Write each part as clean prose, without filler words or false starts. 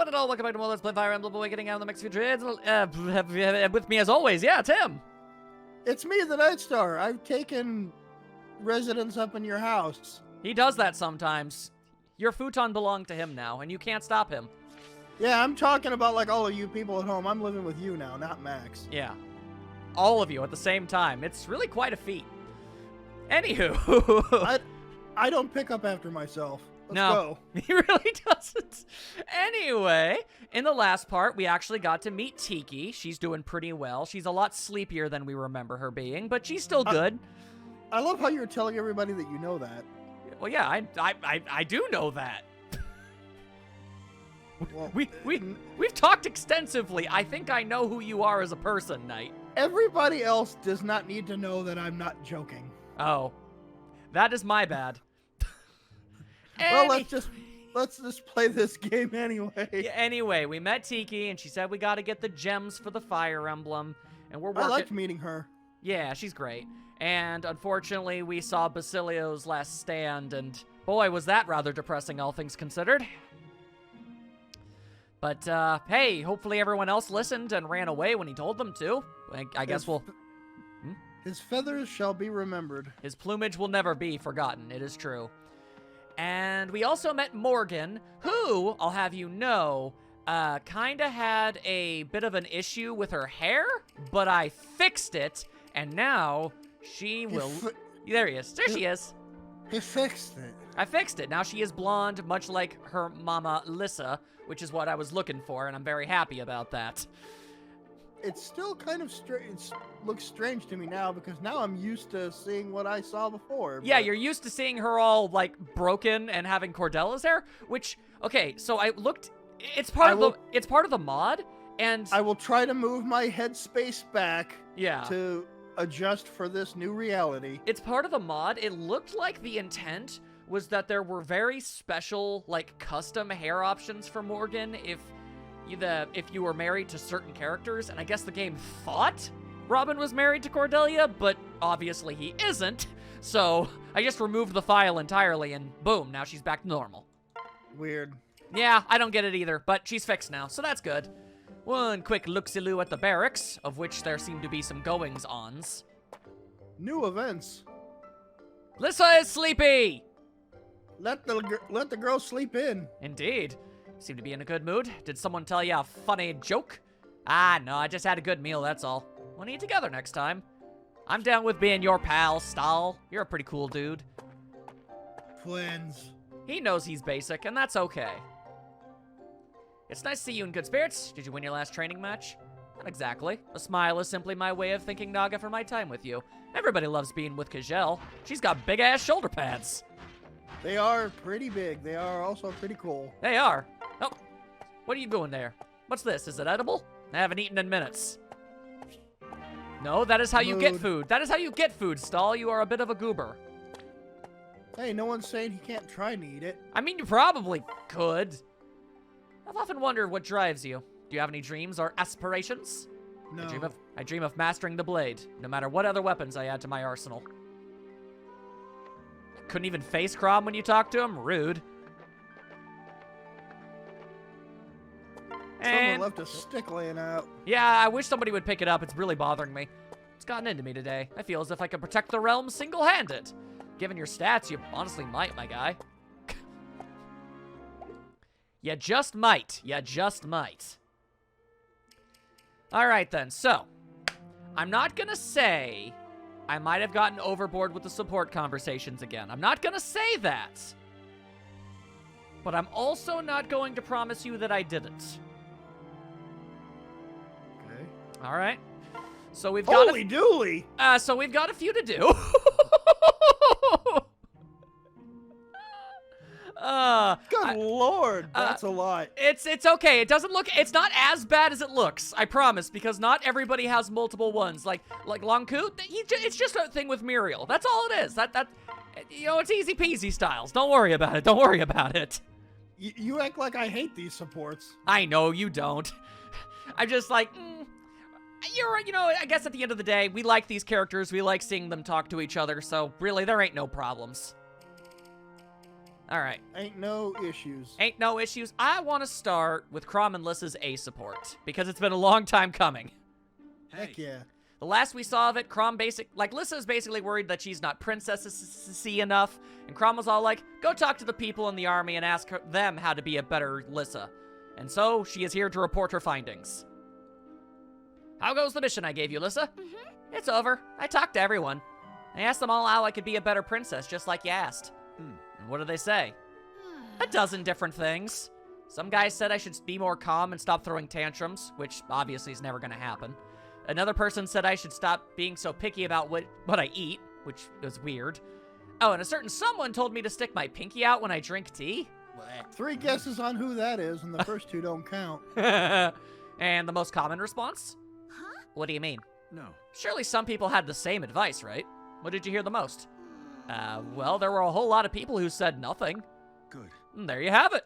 one and all, welcome back to more Let's Play Fire Emblem Awakening out in the Mexican Trades. With me as always, yeah, Tim. It's me, the Night Star. I've taken residence up in your house. He does that sometimes. Your futon belonged to him now, and you can't stop him. Yeah, I'm talking about like all of you people at home. I'm living with you now, not Max. Yeah. All of you at the same time. It's really quite a feat. Anywho. I don't pick up after myself. Let's No, go. he really doesn't. Anyway, in the last part, we actually got to meet Tiki. She's doing pretty well. She's a lot sleepier than we remember her being, but she's still good. I love how you're telling everybody that you know that. Well, yeah, I do know that. Well, We've talked extensively. I think I know who you are as a person, Knight. everybody else does not need to know that I'm not joking. Oh, that is my bad. Well, let's just play this game anyway. Yeah, anyway, we met Tiki, and she said we got to get the gems for the Fire Emblem, and we're working. I liked meeting her. Yeah, she's great. And unfortunately, we saw Basilio's last stand, and boy, was that rather depressing, all things considered. But, hey, hopefully everyone else listened and ran away when he told them to. I guess we'll... His feathers shall be remembered. His plumage will never be forgotten, it is true. And we also met Morgan, who, I'll have you know, kinda had a bit of an issue with her hair, but I fixed it, and now she will... There he is. There she is. He fixed it. I fixed it. Now she is blonde, much like her mama, Lissa, which is what I was looking for, and I'm very happy about that. It's still kind of strange. It looks strange to me now because now I'm used to seeing what I saw before. Yeah, but- you're used to seeing her all, like, broken and having Cordella's hair, which, okay, so I looked, it's part of the mod, and... I will try to move my headspace back yeah. to adjust for this new reality. It's part of the mod. It looked like the intent was that there were very special, like, custom hair options for Morgan if you were married to certain characters, and I guess the game thought Robin was married to Cordelia, but obviously he isn't, so I just removed the file entirely, and boom, now she's back to normal. Weird. Yeah, I don't get it either, but she's fixed now, so that's good. One quick look-see-loo at the barracks, of which there seem to be some goings-ons. New events. Lissa is sleepy! Let the girl sleep in. Indeed. Seem to be in a good mood. Did someone tell you a funny joke? Ah, no, I just had a good meal, that's all. We'll eat together next time. I'm down with being your pal, Stahl. You're a pretty cool dude. Twins. He knows he's basic, and that's okay. It's nice to see you in good spirits. Did you win your last training match? Not exactly. A smile is simply my way of thanking Naga for my time with you. Everybody loves being with Kajel. She's got big-ass shoulder pads. They are pretty big. They are also pretty cool. They are. Oh, what are you doing there? What's this? Is it edible? I haven't eaten in minutes. No, that is how you get food. That is how you get food, Stahl. You are a bit of a goober. Hey, no one's saying he can't try and eat it. I mean, you probably could. I've often wondered what drives you. Do you have any dreams or aspirations? No. I dream of mastering the blade, no matter what other weapons I add to my arsenal. Couldn't even face Crom when you talked to him? Rude. Someone left a stick laying out. Yeah, I wish somebody would pick it up. It's really bothering me. It's gotten into me today. I feel as if I could protect the realm single-handed. Given your stats, you honestly might, my guy. You just might. You just might. Alright then, so. I'm not gonna say I might have gotten overboard with the support conversations again. I'm not gonna say that. But I'm also not going to promise you that I didn't. Okay. All right. So we've got Holy dooly! So we've got a few to do. Good lord, that's a lot. It's okay. It's not as bad as it looks. I promise, because not everybody has multiple ones. Like Longku, it's just a thing with Muriel. That's all it is. It's easy peasy styles. Don't worry about it. Don't worry about it. You act like I hate these supports. I know you don't. I'm just like, you're right. I guess at the end of the day, we like these characters. We like seeing them talk to each other. So really, there ain't no problems. All right. Ain't no issues. Ain't no issues. I want to start with Crom and Lissa's A support, because it's been a long time coming. Heck yeah. The last we saw of it, Lissa's basically worried that she's not princess-y enough, and Crom was all like, go talk to the people in the army and ask them how to be a better Lissa. And so, she is here to report her findings. How goes the mission I gave you, Lissa? It's over. I talked to everyone. I asked them all how I could be a better princess, just like you asked. And what did they say? A dozen different things. Some guy said I should be more calm and stop throwing tantrums, which obviously is never gonna happen. Another person said I should stop being so picky about what I eat, which was weird. Oh, and a certain someone told me to stick my pinky out when I drink tea. 3 guesses on who that is, and the first 2 don't count. And the most common response? Huh? What do you mean? No. Surely some people had the same advice, right? What did you hear the most? Well, there were a whole lot of people who said nothing. Good. And there you have it.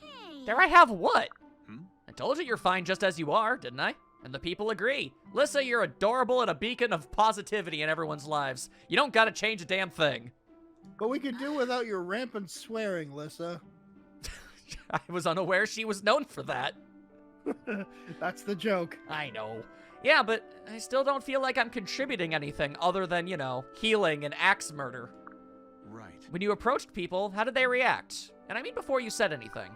Hey. There I have what? Hmm? I told you you're fine just as you are, didn't I? And the people agree. Lissa, you're adorable and a beacon of positivity in everyone's lives. You don't gotta change a damn thing. But we could do without your rampant swearing, Lissa. I was unaware she was known for that. That's the joke. I know. Yeah, but I still don't feel like I'm contributing anything other than, you know, healing and axe murder. Right. When you approached people, how did they react? And I mean before you said anything.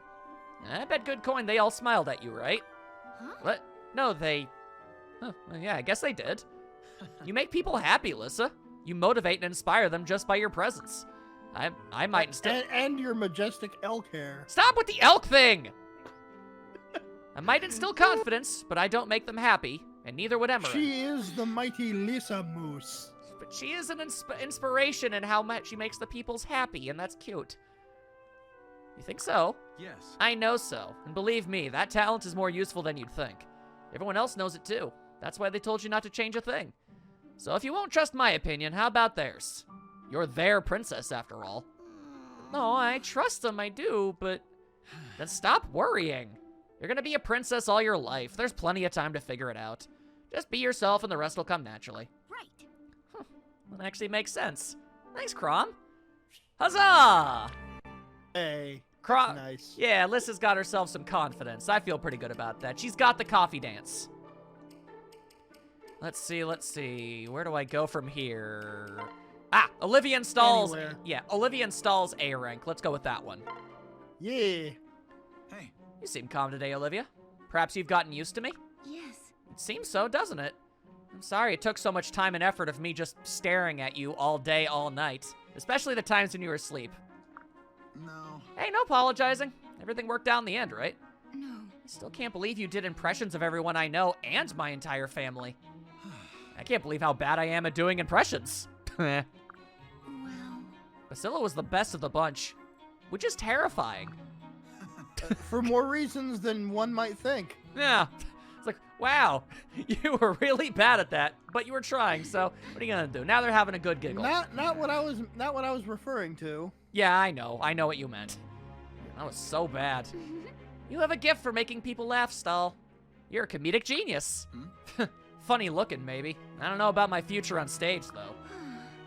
I bet good coin they all smiled at you, right? Huh? What? No, they... Huh, well, yeah, I guess they did. You make people happy, Lissa. You motivate and inspire them just by your presence. I might instead... And your majestic elk hair. Stop with the elk thing! I might instill confidence, but I don't make them happy, and neither would Emmerich. She is the mighty Lissa Moose. But she is an inspiration in how much she makes the peoples happy, and that's cute. You think so? Yes. I know so. And believe me, that talent is more useful than you'd think. Everyone else knows it too. That's why they told you not to change a thing. So if you won't trust my opinion, how about theirs? You're their princess, after all. No, I trust them, I do, but then stop worrying. You're gonna be a princess all your life. There's plenty of time to figure it out. Just be yourself and the rest will come naturally. Right. That actually makes sense. Thanks, Crom. Huzzah! Hey, Crom. nice. Yeah, Lissa's got herself some confidence. I feel pretty good about that. She's got the coffee dance. Let's see. Where do I go from here? Ah, Olivia installs... Anywhere. Yeah, Olivia installs A rank. Let's go with that one. Yeah. Hey. You seem calm today, Olivia. Perhaps you've gotten used to me? Yes. It seems so, doesn't it? I'm sorry it took so much time and effort of me just staring at you all day, all night. Especially the times when you were asleep. No. Hey, no apologizing. Everything worked out in the end, right? No. I still can't believe you did impressions of everyone I know and my entire family. I can't believe how bad I am at doing impressions. Well. Basila was the best of the bunch, which is terrifying. For more reasons than one might think. Yeah. It's like, wow, you were really bad at that, but you were trying, so what are you gonna do? Now they're having a good giggle. Not what I was referring to. Yeah, I know what you meant. That was so bad. You have a gift for making people laugh, Stahl. You're a comedic genius. Funny looking, maybe. I don't know about my future on stage, though.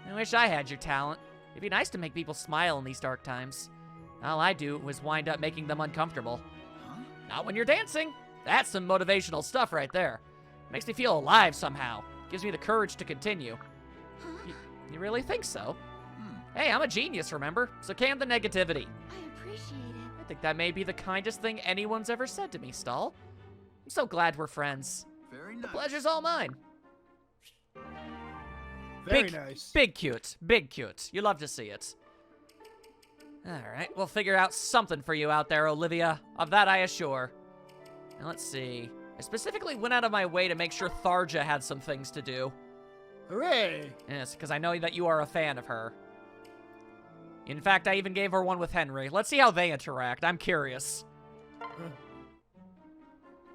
I wish I had your talent. It'd be nice to make people smile in these dark times. All I do was wind up making them uncomfortable. Huh? Not when you're dancing. That's some motivational stuff right there. Makes me feel alive somehow. Gives me the courage to continue. Huh? You really think so? Hmm. Hey, I'm a genius, remember? So can the negativity. I appreciate it. I think that may be the kindest thing anyone's ever said to me, Stahl. I'm so glad we're friends. Very The nice. pleasure's all mine. Very nice. Big cute. Big cute. You love to see it. Alright, we'll figure out something for you out there, Olivia. Of that I assure. Now let's see. I specifically went out of my way to make sure Tharja had some things to do. Hooray! Yes, because I know that you are a fan of her. In fact, I even gave her one with Henry. Let's see how they interact. I'm curious.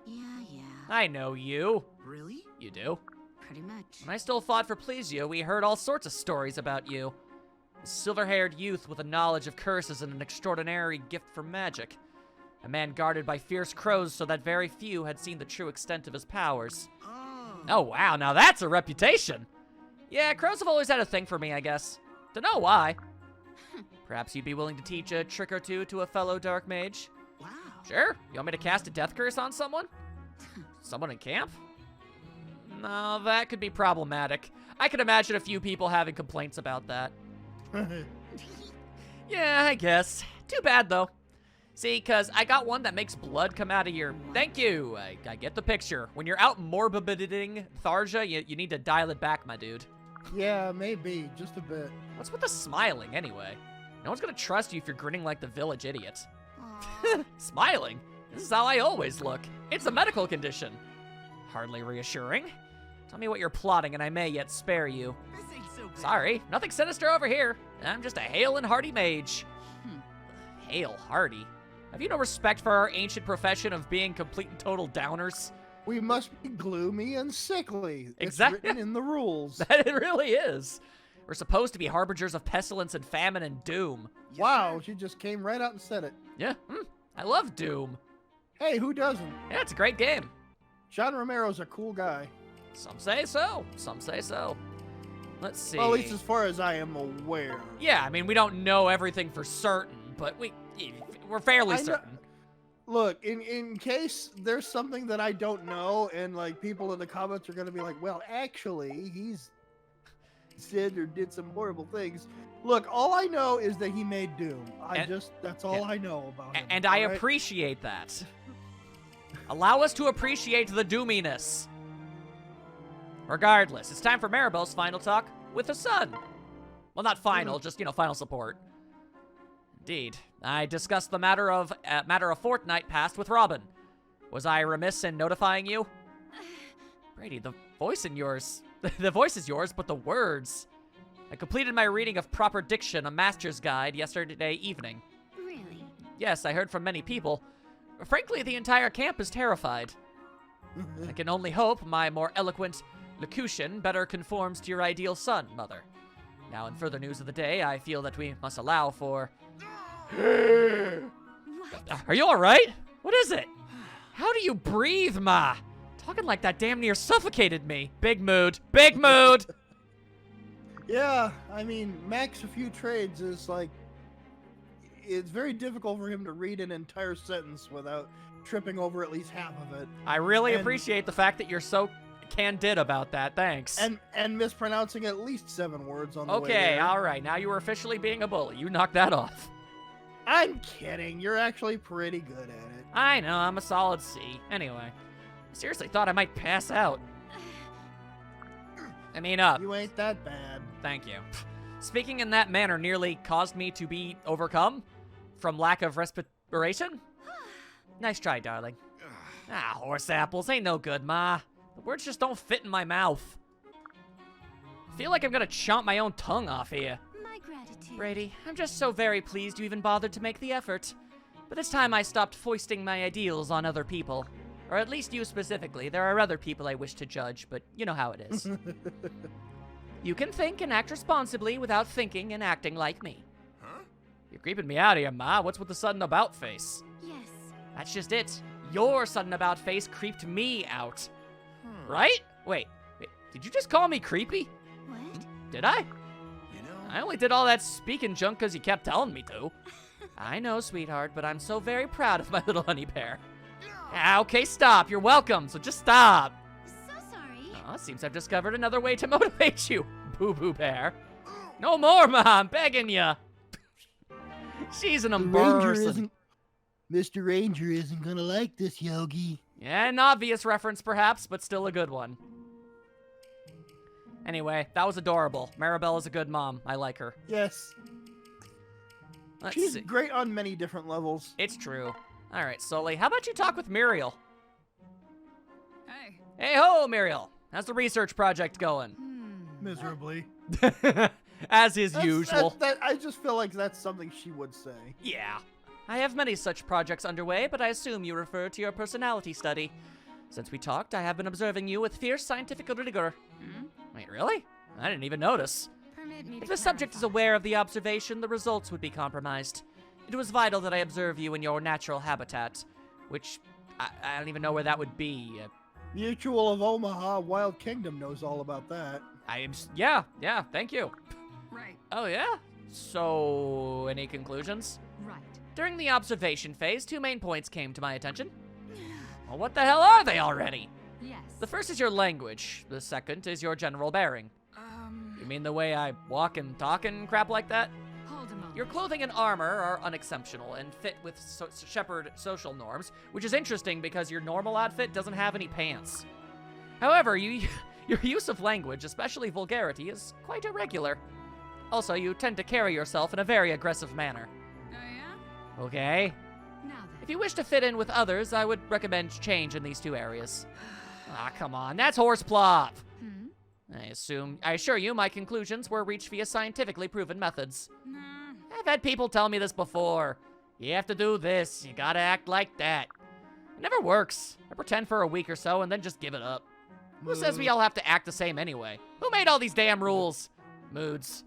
Yeah. I know you. Really? You do. Pretty much. When I still fought for Plesio, we heard all sorts of stories about you. A silver-haired youth with a knowledge of curses and an extraordinary gift for magic. A man guarded by fierce crows so that very few had seen the true extent of his powers. Oh, wow, now that's a reputation. Yeah, crows have always had a thing for me, I guess. Dunno why. Perhaps you'd be willing to teach a trick or two to a fellow dark mage? Wow. Sure. You want me to cast a death curse on someone? Someone in camp? No, that could be problematic. I could imagine a few people having complaints about that. Yeah, I guess. Too bad, though. See, because I got one that makes blood come out of your... Thank you. I get the picture. When you're out morbiditing Tharja, you need to dial it back, my dude. Yeah, maybe. Just a bit. What's with the smiling, anyway? No one's gonna trust you if you're grinning like the village idiot. Aw. Smiling? This is how I always look. It's a medical condition. Hardly reassuring. Tell me what you're plotting and I may yet spare you. This ain't so bad. Sorry, nothing sinister over here. I'm just a hale and hearty mage. Hale Hardy? Have you no respect for our ancient profession of being complete and total downers? We must be gloomy and sickly. It's Exact- written in the rules. That it really is. We're supposed to be harbingers of pestilence and famine and doom. Yes, Wow, sir. she just came right out and said it. Yeah, I love Doom. Hey, who doesn't? Yeah, it's a great game. John Romero's a cool guy. Some say so. Some say so. Let's see. Well, at least as far as I am aware. Yeah, I mean, we don't know everything for certain, but we're fairly I know- certain. Look, in case there's something that I don't know, and like people in the comments are gonna be like, "Well, actually, he's said or did some horrible things." Look, all I know is that he made Doom. That's all yeah. I know about him. And I all right? appreciate that. Allow us to appreciate the doominess. Regardless, it's time for Maribel's final talk with the sun. Well, not final, just, final support. Indeed. I discussed the matter of a fortnight past with Robin. Was I remiss in notifying you? Brady, the voice in yours... the voice is yours, but the words... I completed my reading of Proper Diction, a master's guide, yesterday evening. Really? Yes, I heard from many people. Frankly, the entire camp is terrified. I can only hope my more eloquent locution better conforms to your ideal son, Mother. Now, in further news of the day, I feel that we must allow for... What? Are you alright? What is it? How do you breathe, Ma? Talking like that damn near suffocated me. Big mood. Big mood! Yeah, I mean, Max a few trades is like, it's very difficult for him to read an entire sentence without tripping over at least half of it I really And- appreciate the fact that you're so candid about that. Thanks. and mispronouncing at least 7 words on the way Okay, there. alright. Now you are officially being a bully. You knocked that off. I'm kidding. You're actually pretty good at it. I know, I'm a solid C. Anyway, I seriously thought I might pass out. I mean, You ain't that bad. thank you. Speaking in that manner nearly caused me to be overcome from lack of respiration. Nice try, darling. Ah, horse apples ain't no good, Ma. The words just don't fit in my mouth. I feel like I'm gonna chomp my own tongue off here. My gratitude. Brady, I'm just so very pleased you even bothered to make the effort. But it's time I stopped foisting my ideals on other people. Or at least you specifically. There are other people I wish to judge, but you know how it is. You can think and act responsibly without thinking and acting like me. Huh? You're creeping me out here, Ma. What's with the sudden about face? Yes. That's just it. Your sudden about face creeped me out. Hmm. Right? Wait, did you just call me creepy? What? Did I? You know, I only did all that speaking junk because you kept telling me to. I know, sweetheart, but I'm so very proud of my little honey bear. Ah, okay, stop. You're welcome, so just stop. So sorry. Oh, it seems I've discovered another way to motivate you, boo-boo bear. No more, Ma, I'm begging ya. She's an person. Mr. Ranger isn't gonna like this, Yogi. Yeah, an obvious reference, perhaps, but still a good one. Anyway, that was adorable. Maribel is a good mom. I like her. Yes, Let's she's see. great on many different levels. It's true. All right, Sully, how about you talk with Muriel? Hey. Hey ho, Muriel. How's the research project going? Miserably. As is That's- usual. I just feel like that's something she would say. Yeah. I have many such projects underway, but I assume you refer to your personality study. Since we talked, I have been observing you with fierce scientific rigor. Wait, really? I didn't even notice. Permit me If to the subject is clarify. aware of the observation, the results would be compromised. It was vital that I observe you in your natural habitat, which I don't even know where that would be. Mutual of Omaha, Wild Kingdom knows all about that. Yeah, thank you. Right. Oh, yeah? So, any conclusions? Right. During the observation phase, 2 main points came to my attention. Well, what the hell are they already? Yes. The first is your language. The second is your general bearing. You mean the way I walk and talk and crap like that? Hold a moment. Your clothing and armor are unexceptional and fit with Shepherd social norms, which is interesting because your normal outfit doesn't have any pants. However, your use of language, especially vulgarity, is quite irregular. Also, you tend to carry yourself in a very aggressive manner. Oh, yeah? Okay? Now If then. you wish to fit in with others, I would recommend change in these 2 areas. Ah, come on, that's horseplop! I assure you my conclusions were reached via scientifically proven methods. Nah. I've had people tell me this before. You have to do this, you gotta act like that. It never works. I pretend for a week or so and then just give it up. Who says we all have to act the same anyway? Who made all these damn rules? Moods.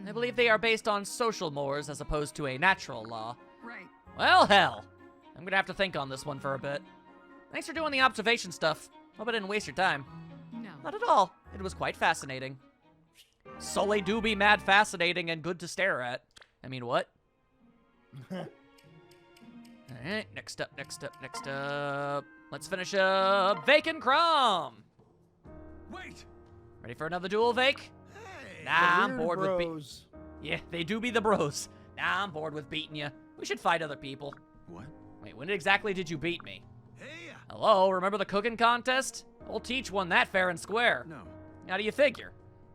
I believe they are based on social mores as opposed to a natural law. Right. Well, hell. I'm gonna have to think on this one for a bit. Thanks for doing the observation stuff. Hope I didn't waste your time. No. Not at all. It was quite fascinating. Sully do be mad fascinating and good to stare at. I mean, what? Alright, next up. Let's finish up Vacant Crom. Wait. Ready for another duel, Vake? Hey. Nah, I'm Weird bored with bros. Yeah, they do be the bros. Nah, I'm bored with beating you. We should fight other people. What? Wait, when exactly did you beat me? Hey. Hello, remember the cooking contest? Old Teach won that fair and square. No. How do you figure?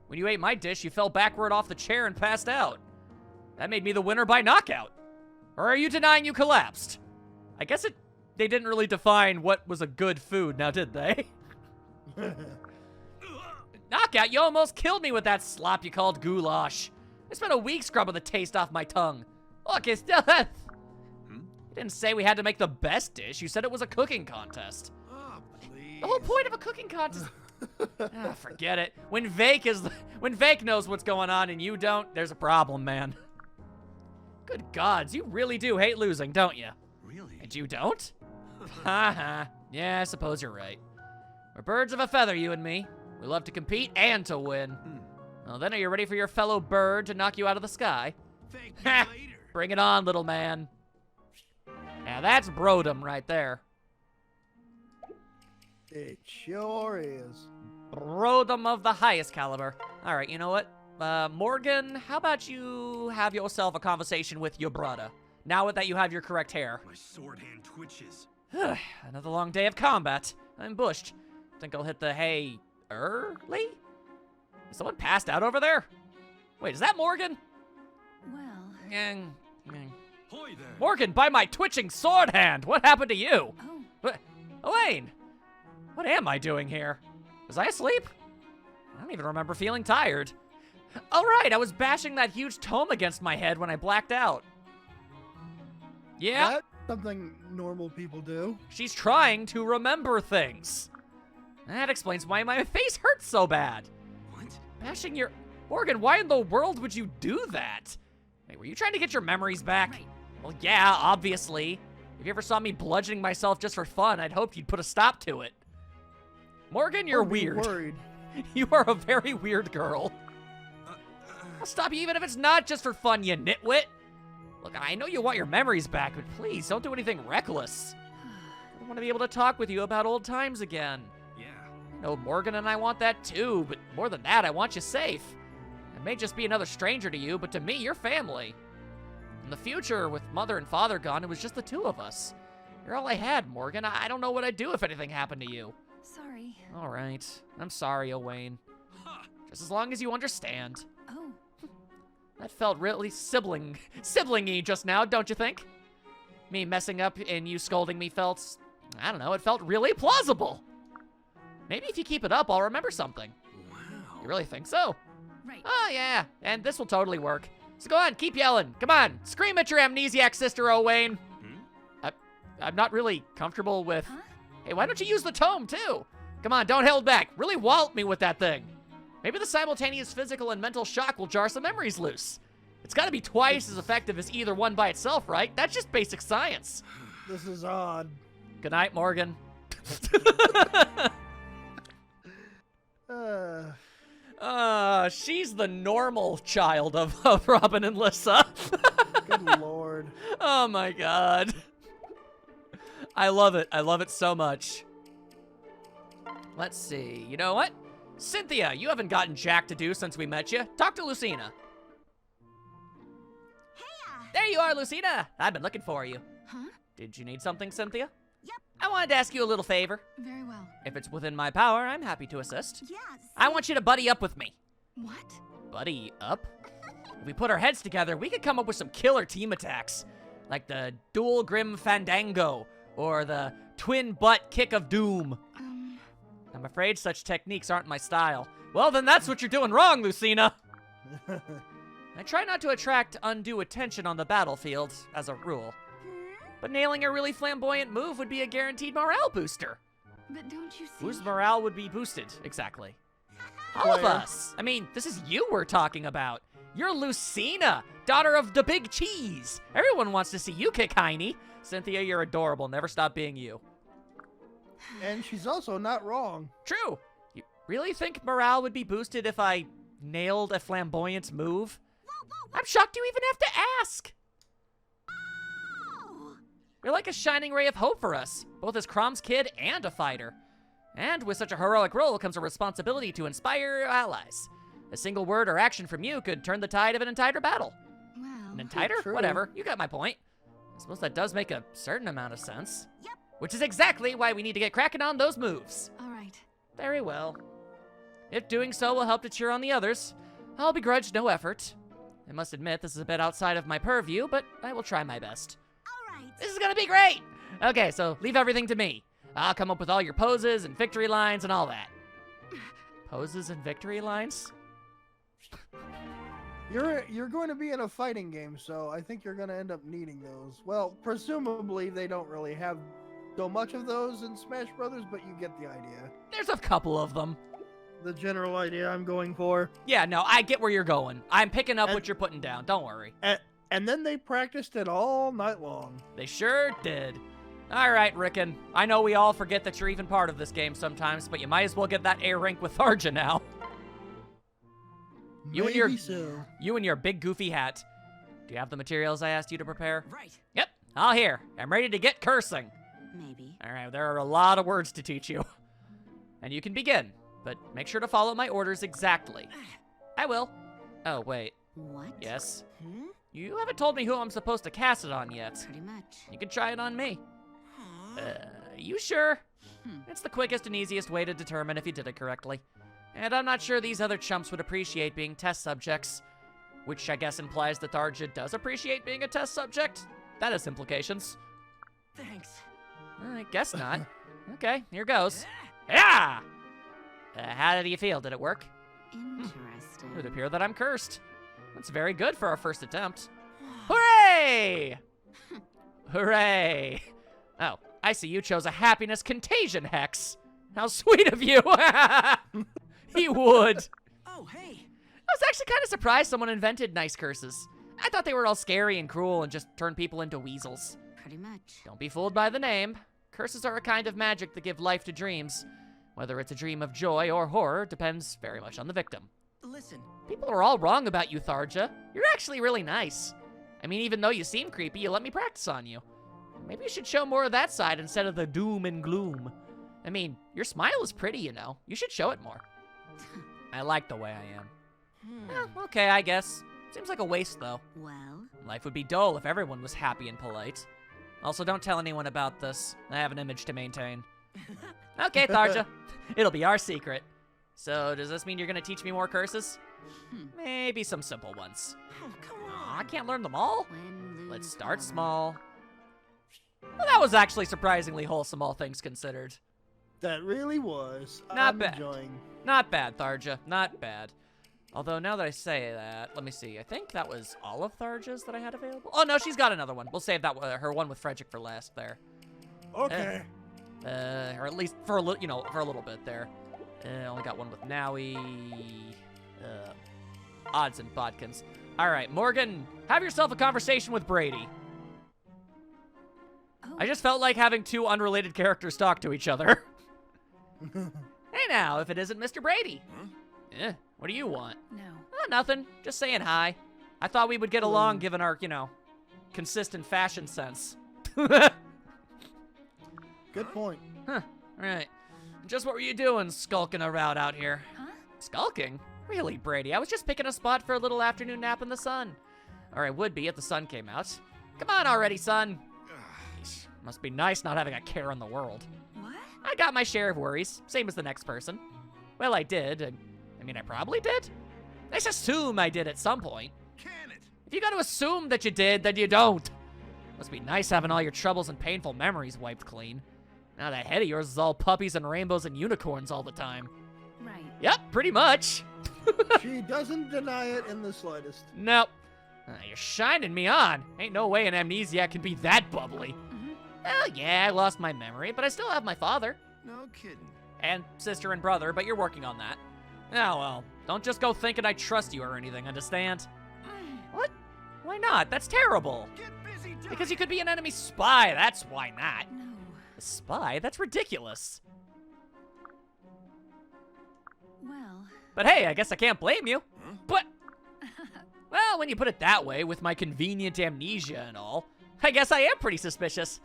When you ate my dish, you fell backward off the chair and passed out. That made me the winner by knockout. Or are you denying you collapsed? I guess they didn't really define what was a good food, now did they? Knockout, you almost killed me with that slop you called goulash. I spent a week scrubbing the taste off my tongue. Look, it's still... You didn't say we had to make the best dish. You said it was a cooking contest. Oh, please. The whole point of a cooking contest... forget it. When Vake knows what's going on and you don't, there's a problem, man. Good gods, you really do hate losing, don't you? Really? And you don't? Haha. Yeah, I suppose you're right. We're birds of a feather, you and me. We love to compete and to win. Well, then are you ready for your fellow bird to knock you out of the sky? Thank Ha! you later. Bring it on, little man. Now that's brodom right there. It sure is. Brodom of the highest caliber. All right, you know what? Morgan, how about you have yourself a conversation with your brother, now that you have your correct hair? My sword hand twitches. Another long day of combat. I'm bushed. Think I'll hit the hay early? Is someone passed out over there? Wait, is that Morgan? Well. Hoy there. Morgan, by my twitching sword hand, what happened to you? Oh. What? Elaine, what am I doing here? Was I asleep? I don't even remember feeling tired. Oh right, I was bashing that huge tome against my head when I blacked out. Yeah, That's something normal people do. she's trying to remember things. That explains why my face hurts so bad. What? Bashing your... Morgan, why in the world would you do that? Wait, were you trying to get your memories back? Right. Well, yeah, obviously. If you ever saw me bludgeoning myself just for fun, I'd hope you'd put a stop to it. Morgan, you're I'd be weird. Worried. You are a very weird girl. I'll stop you even if it's not just for fun, you nitwit. Look, I know you want your memories back, but please don't do anything reckless. I want to be able to talk with you about old times again. Yeah. I know Morgan and I want that too, but more than that, I want you safe. I may just be another stranger to you, but to me, you're family. In the future, with mother and father gone, it was just the 2 of us. You're all I had, Morgan. I don't know what I'd do if anything happened to you. Sorry. All right. I'm sorry, Owain. Ha! Just as long as you understand. Oh. That felt really sibling-y just now, don't you think? Me messing up and you scolding me felt, I don't know, it felt really plausible. Maybe if you keep it up, I'll remember something. Wow. You really think so? Right. Oh, yeah, and this will totally work. So go on, keep yelling. Come on, scream at your amnesiac sister, Owain. I'm not really comfortable with... Huh? Hey, why don't you use the tome, too? Come on, don't hold back. Really wallop me with that thing. Maybe the simultaneous physical and mental shock will jar some memories loose. It's gotta be twice as effective as either one by itself, right? That's just basic science. This is odd. Good night, Morgan. Uh, She's the normal child of Robin and Lissa. Good lord. Oh my god. I love it. I love it so much. Let's see. You know what? Cynthia, you haven't gotten jack to do since we met you. Talk to Lucina. There you are, Lucina. I've been looking for you. Huh? Did you need something, Cynthia? Yep. I wanted to ask you a little favor. Very well. If it's within my power, I'm happy to assist. Yes. I want you to buddy up with me. What? Buddy up? If we put our heads together, we could come up with some killer team attacks. Like the Dual Grim Fandango, or the Twin Butt Kick of Doom. I'm afraid such techniques aren't my style. Well, then that's what you're doing wrong, Lucina. I try not to attract undue attention on the battlefield, as a rule. But nailing a really flamboyant move would be a guaranteed morale booster. But don't you see? Whose morale would be boosted, exactly? All of us. I mean, this is you we're talking about. You're Lucina, daughter of the Big Cheese. Everyone wants to see you kick Heine. Cynthia, you're adorable. Never stop being you. And she's also not wrong. True. You really think morale would be boosted if I nailed a flamboyant move? I'm shocked you even have to ask. You're like a shining ray of hope for us, both as Crom's kid and a fighter. And with such a heroic role comes a responsibility to inspire your allies. A single word or action from you could turn the tide of an entire battle. Well. An entire? True. Whatever, you got my point. I suppose that does make a certain amount of sense. Yep. Which is exactly why we need to get cracking on those moves. All right. Very well. If doing so will help to cheer on the others, I'll begrudge no effort. I must admit this is a bit outside of my purview, but I will try my best. All right. This is gonna be great! Okay, so leave everything to me. I'll come up with all your poses and victory lines and all that. Poses and victory lines? You're going to be in a fighting game, so I think you're going to end up needing those. Well, presumably they don't really have so much of those in Smash Brothers, but you get the idea. There's a couple of them. The general idea I'm going for. Yeah, no, I get where you're going. I'm picking up what you're putting down, don't worry. And then they practiced it all night long. They sure did. All right, Rickon. I know we all forget that you're even part of this game sometimes, but you might as well get that A rank with Tharja now. You and your big goofy hat. Do you have the materials I asked you to prepare? Right. Yep, all here. I'm ready to get cursing. Maybe. All right, there are a lot of words to teach you. And you can begin, but make sure to follow my orders exactly. I will. Oh, wait. What? Yes. Hmm? You haven't told me who I'm supposed to cast it on yet. Pretty much. You can try it on me. You sure? Hmm. It's the quickest and easiest way to determine if you did it correctly. And I'm not sure these other chumps would appreciate being test subjects. Which I guess implies that Tharja does appreciate being a test subject? That has implications. Thanks. I guess not. Okay, here goes. Yeah! How do you feel? Did it work? Interesting. It would appear that I'm cursed. That's very good for our first attempt. Hooray! Hooray! Oh, I see you chose a happiness contagion hex. How sweet of you! He would. Oh, hey. I was actually kind of surprised someone invented nice curses. I thought they were all scary and cruel and just turned people into weasels. Pretty much. Don't be fooled by the name. Curses are a kind of magic that give life to dreams. Whether it's a dream of joy or horror depends very much on the victim. Listen. People are all wrong about you, Tharja. You're actually really nice. I mean, even though you seem creepy, you let me practice on you. Maybe you should show more of that side instead of the doom and gloom. I mean, your smile is pretty, you know. You should show it more. I like the way I am. Okay, I guess. Seems like a waste, though. Well. Life would be dull if everyone was happy and polite. Also, don't tell anyone about this. I have an image to maintain. Okay, Tharja. It'll be our secret. So, does this mean you're gonna teach me more curses? Maybe some simple ones. Oh, come Aw, I on. can't learn them all. When Let's lose start one. small. Well, that was actually surprisingly wholesome, all things considered. That really was. Not I'm bad. enjoying. Not bad, Tharja. Not bad. Although, now that I say that, let me see. I think that was all of Tharja's that I had available. Oh, no, she's got another one. We'll save that her one with Frederick for last there. Okay. Or at least for a little, for a little bit there. Only got one with Nowie. Odds and bodkins. All right, Morgan, have yourself a conversation with Brady. Oh. I just felt like having two unrelated characters talk to each other. Hey now, if it isn't Mr. Brady. Huh? Eh, What do you want? No. Nothing. Just saying hi. I thought we would get along given our, consistent fashion sense. Good point. Huh. Right. Just what were you doing skulking around out here? Huh? Skulking? Really, Brady? I was just picking a spot for a little afternoon nap in the sun. Or I would be if the sun came out. Come on already, son. Eesh, must be nice not having a care in the world. What? I got my share of worries, same as the next person. Well, I did. I probably did. Let's assume I did at some point. Can it? If you gotta assume that you did, then you don't. Must be nice having all your troubles and painful memories wiped clean. Now that head of yours is all puppies and rainbows and unicorns all the time. Right. Yep, pretty much. She doesn't deny it in the slightest. Nope. You're shining me on. Ain't no way an amnesiac can be that bubbly. Mm-hmm. Well, yeah, I lost my memory, but I still have my father. No kidding. And sister and brother, but you're working on that. Oh, well. Don't just go thinking I trust you or anything, understand? What? Why not? That's terrible. Get busy doing Because you could be an enemy spy, that's why not. No. A spy? That's ridiculous. Well. But hey, I guess I can't blame you. Huh? But, well, when you put it that way, with my convenient amnesia and all, I guess I am pretty suspicious.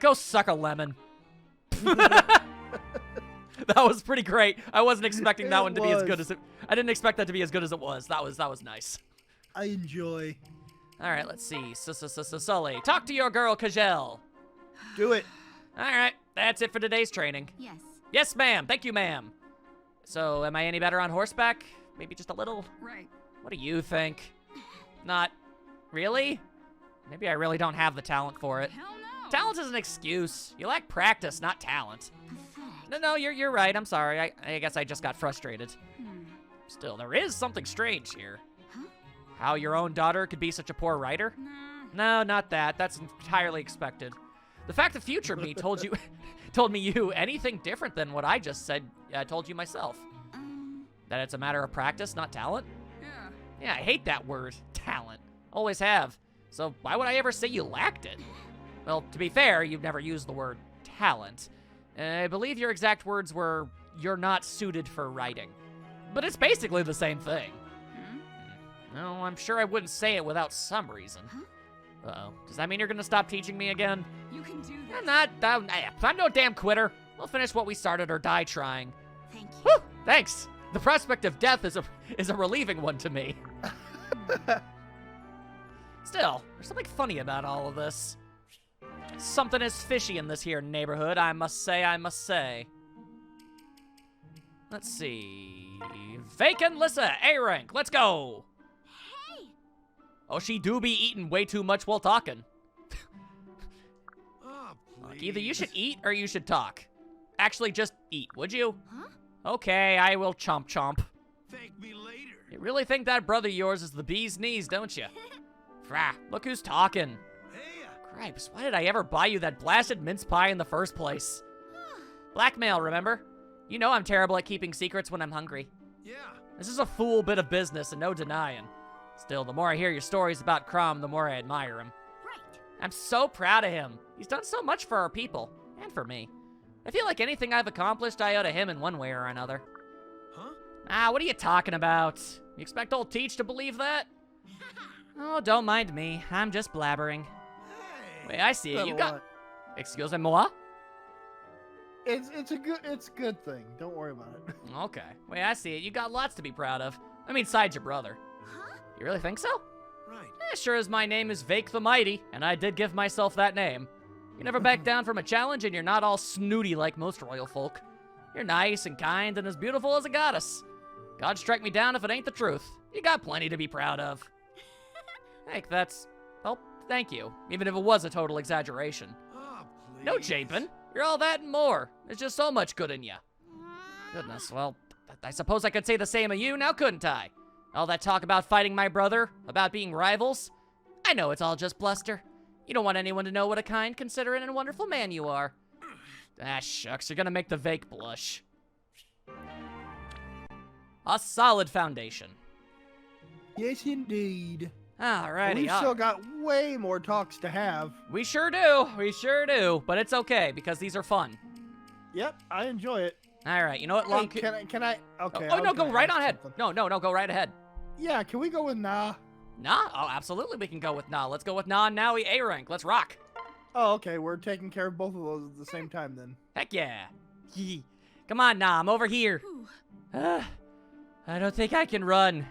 Go suck a lemon. That was pretty great. I wasn't expecting that It one to be as good was. as it. I didn't expect that to be as good as it was. That was nice. I enjoy. All right, let's see. Sully, talk to your girl, Kajel. Do it. All right, that's it for today's training. Yes. Yes, ma'am. Thank you, ma'am. So, am I any better on horseback? Maybe just a little? Right. What do you think? Not really? Maybe I really don't have the talent for it. Hell no. Talent is an excuse. You lack practice, not talent. Pathetic. No, you're right. I'm sorry. I guess I just got frustrated. Hmm. Still, there is something strange here. Huh? How your own daughter could be such a poor writer? Nah. No, not that. That's entirely expected. The fact the future me told me anything different than what I just said, told you myself. That it's a matter of practice, not talent? Yeah. Yeah, I hate that word, talent. Always have. So why would I ever say you lacked it? Well, to be fair, you've never used the word talent. I believe your exact words were, "You're not suited for writing." But it's basically the same thing. Hmm? No, I'm sure I wouldn't say it without some reason. Uh-oh. Does that mean you're gonna stop teaching me again? You can do this. I'm no damn quitter. We'll finish what we started or die trying. Thank you. Whew, thanks. The prospect of death is a relieving one to me. Still, there's something funny about all of this. Something is fishy in this here neighborhood, I must say. Let's see. Vacant Lissa, A rank, let's go. Hey. Oh, she do be eating way too much while talking. Oh, Look, please. either you should eat or you should talk. Actually, just eat, would you? Huh? Okay, I will chomp chomp. Thank me later. You really think that brother of yours is the bee's knees, don't you? Frah, look who's talking. Hey, Cripes, why did I ever buy you that blasted mince pie in the first place? Blackmail, remember? You know I'm terrible at keeping secrets when I'm hungry. yeah. This is a fool bit of business and no denying. Still, the more I hear your stories about Crom, the more I admire him. Right. I'm so proud of him. He's done so much for our people, and for me. I feel like anything I've accomplished I owe to him in one way or another. Huh? What are you talking about? You expect old Teach to believe that? Oh, don't mind me. I'm just blabbering. Hey. Wait, I see it. Said You a got... lot. Excusez-moi? It's a good thing. Don't worry about it. Okay. Wait, I see it. You got lots to be proud of. I mean, besides your brother. Huh? You really think so? Right. Sure as my name is Vake the Mighty, and I did give myself that name. You never back down from a challenge, and you're not all snooty like most royal folk. You're nice and kind and as beautiful as a goddess. God strike me down if it ain't the truth. You got plenty to be proud of. Heck, that's... Well, thank you. Even if it was a total exaggeration. Oh, please. No japing. You're all that and more. There's just so much good in you. Goodness, well, I suppose I could say the same of you, now couldn't I? All that talk about fighting my brother, about being rivals. I know it's all just bluster. You don't want anyone to know what a kind, considerate, and wonderful man you are. Ah, shucks, you're gonna make the Vake blush. A solid foundation. Yes, indeed. Alrighty, We've still got way more talks to have. we sure do, but it's okay, because these are fun. Yep, I enjoy it. All right, you know what? Hey, Long. can I? Okay. Oh I no, was go gonna right ask on ahead. something. No, go right ahead. Yeah, can we go with nah? Nah? Oh, absolutely, we can go with nah. Let's go with nah and Nowie A rank. Let's rock. Oh, okay. We're taking care of both of those at the same time then. Heck yeah. Yee. Come on, nah. I'm over here. Whew. I don't think I can run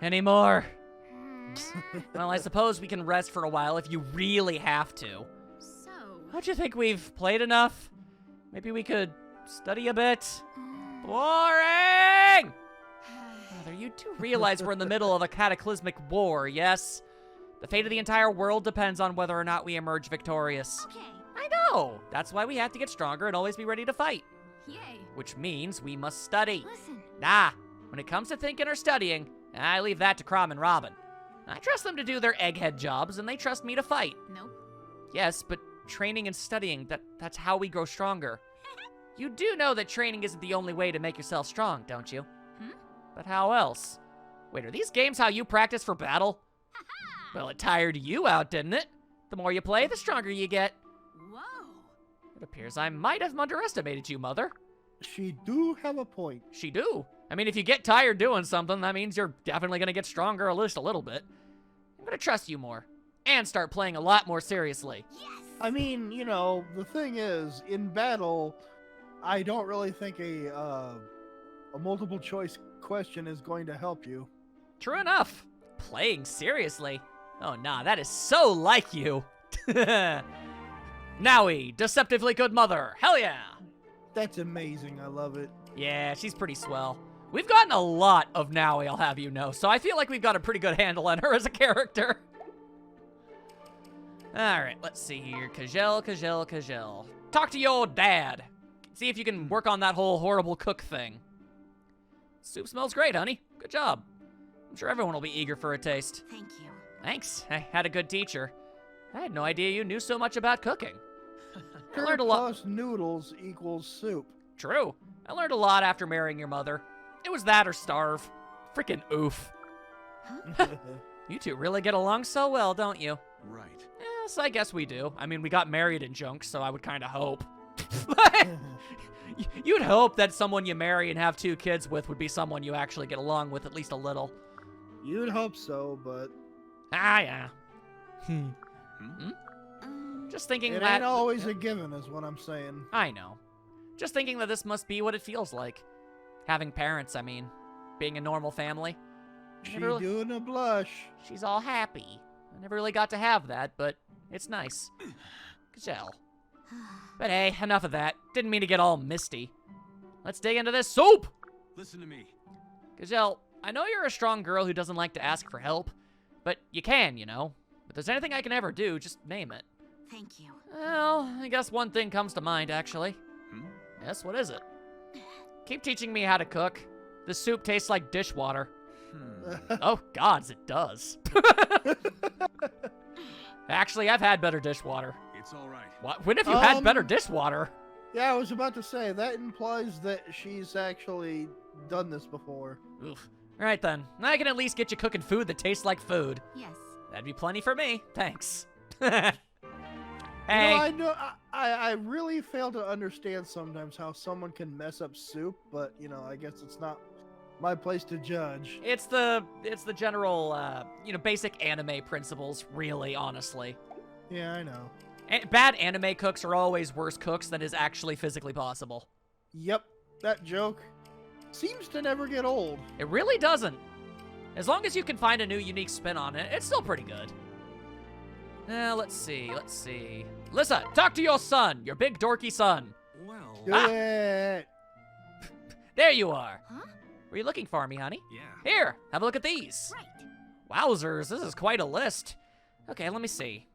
anymore. Hmm. Well, I suppose we can rest for a while if you really have to. So. Don't you think we've played enough? Maybe we could study a bit? mm, Boring! Mother, you do realize we're in the middle of a cataclysmic war, yes? The fate of the entire world depends on whether or not we emerge victorious. Okay. I know! That's why we have to get stronger and always be ready to fight. Yay. Which means we must study. Listen. Nah, when it comes to thinking or studying, I leave that to Crom and Robin. I trust them to do their egghead jobs, and they trust me to fight. Nope. Yes, but training and studying, that's how we grow stronger. You do know that training isn't the only way to make yourself strong, don't you? Hmm? But how else? Wait, are these games how you practice for battle? Well, it tired you out, didn't it? The more you play, the stronger you get. Whoa. It appears I might have underestimated you, Mother. She do have a point. She do. I mean, if you get tired doing something, that means you're definitely gonna get stronger at least a little bit. I'm gonna trust you more. And start playing a lot more seriously. Yes. I mean, you know, the thing is, in battle, I don't really think a multiple choice question is going to help you. True enough. Playing seriously? Oh, nah, that is so like you. Nowie, deceptively good mother. Hell yeah. That's amazing. I love it. Yeah, she's pretty swell. We've gotten a lot of Nowie, I'll have you know, so I feel like we've got a pretty good handle on her as a character. Alright, let's see here. Kajel. Talk to your dad. See if you can work on that whole horrible cook thing. Soup smells great, honey. Good job. I'm sure everyone will be eager for a taste. Thank you. Thanks. I had a good teacher. I had no idea you knew so much about cooking. I Curd learned a lot. plus noodles equals soup. True. I learned a lot after marrying your mother. It was that or starve. Freaking oof. You two really get along so well, don't you? Right. Yes, I guess we do. I mean, we got married in junk, so I would kind of hope. You'd hope that someone you marry and have 2 kids with would be someone you actually get along with at least a little. You'd hope so, but Ah, yeah. Um, Just thinking it that... ain't always a given, is what I'm saying. I know. Just thinking that this must be what it feels like. Having parents, I mean. Being a normal family. She Never really- doing a blush. She's all happy. I never really got to have that, but it's nice. Gazelle. But hey, enough of that. Didn't mean to get all misty. Let's dig into this soup! Listen to me. Gazelle, I know you're a strong girl who doesn't like to ask for help, but you can, you know. If there's anything I can ever do, just name it. Thank you. Well, I guess one thing comes to mind, actually. Hmm? Yes, what is it? Keep teaching me how to cook. This soup tastes like dishwater. Oh, gods, it does. Actually, I've had better dishwater. It's all right. What? When have you had better Um, dishwater? Yeah, I was about to say, that implies that she's actually done this before. Oof. All right, then. I can at least get you cooking food that tastes like food. Yes. That'd be plenty for me. Thanks. You Hey. know, I really fail to understand sometimes how someone can mess up soup, but, you know, I guess it's not my place to judge. It's the general, basic anime principles, really, honestly. Yeah, I know. Bad anime cooks are always worse cooks than is actually physically possible. Yep, that joke seems to never get old. It really doesn't. As long as you can find a new unique spin on it, it's still pretty good. Let's see. Lissa, talk to your son, your big dorky son. Well, Do Ah. it. There you are. Huh? Were you looking for me, honey? yeah. Here, have a look at these. Right. Wowzers, this is quite a list. Okay, let me see.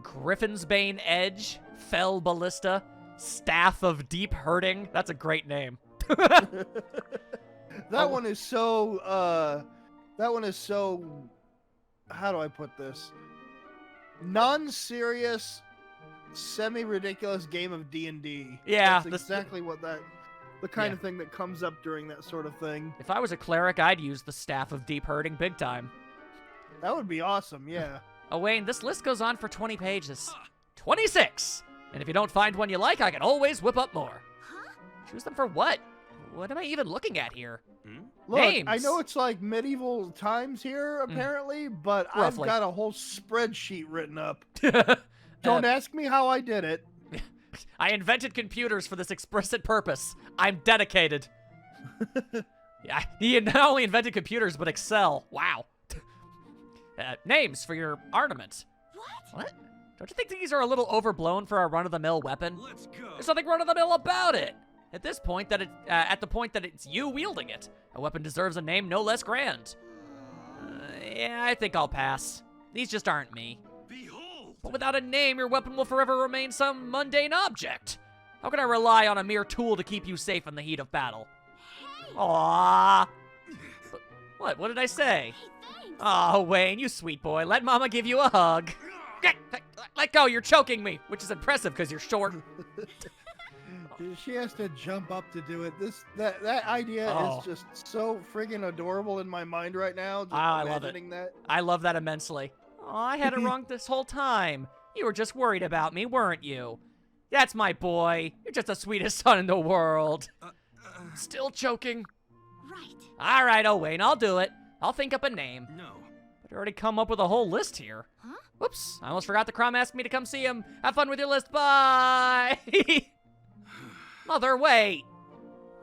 Griffin's Bane Edge, Fell Ballista, Staff of Deep Hurting. That's a great name. That Oh. one is so, how do I put this? Non-serious, semi-ridiculous game of D&D. Yeah, That's this- exactly what the kind of thing that comes up during that sort of thing. If I was a cleric, I'd use the Staff of Deep Hurting big time. That would be awesome, yeah. Oh, Wayne, this list goes on for 20 pages. 26! And if you don't find one you like, I can always whip up more. Huh? Choose them for what? What am I even looking at here? Look, I Names. know it's like medieval times here, apparently, but Roughly. I've got a whole spreadsheet written up. Don't ask me how I did it. I invented computers for this explicit purpose. I'm dedicated. Yeah, he not only invented computers, but Excel. Wow. Names for your ornament. What? What? Don't you think these are a little overblown for a run-of-the-mill weapon? Let's go. There's nothing run-of-the-mill about it. At this point, at the point that it's you wielding it, a weapon deserves a name no less grand. Yeah, I think I'll pass. These just aren't me. Behold. But without a name, your weapon will forever remain some mundane object. How can I rely on a mere tool to keep you safe in the heat of battle? Aww. What? What did I say? Hey, thanks. Oh, Wayne, you sweet boy. Let Mama give you a hug. Let go, you're choking me, which is impressive because you're short. She has to jump up to do it. That idea Oh. is just so friggin' adorable in my mind right now. Just I love it. imagining that. I love that immensely. Oh, I had it wrong this whole time. You were just worried about me, weren't you? That's my boy. You're just the sweetest son in the world. Still choking. Right. All right, oh, Wayne, I'll do it. I'll think up a name. No. But I already come up with a whole list here. Huh? Whoops, I almost forgot the Crom asked me to come see him. Have fun with your list, bye! Mother, wait!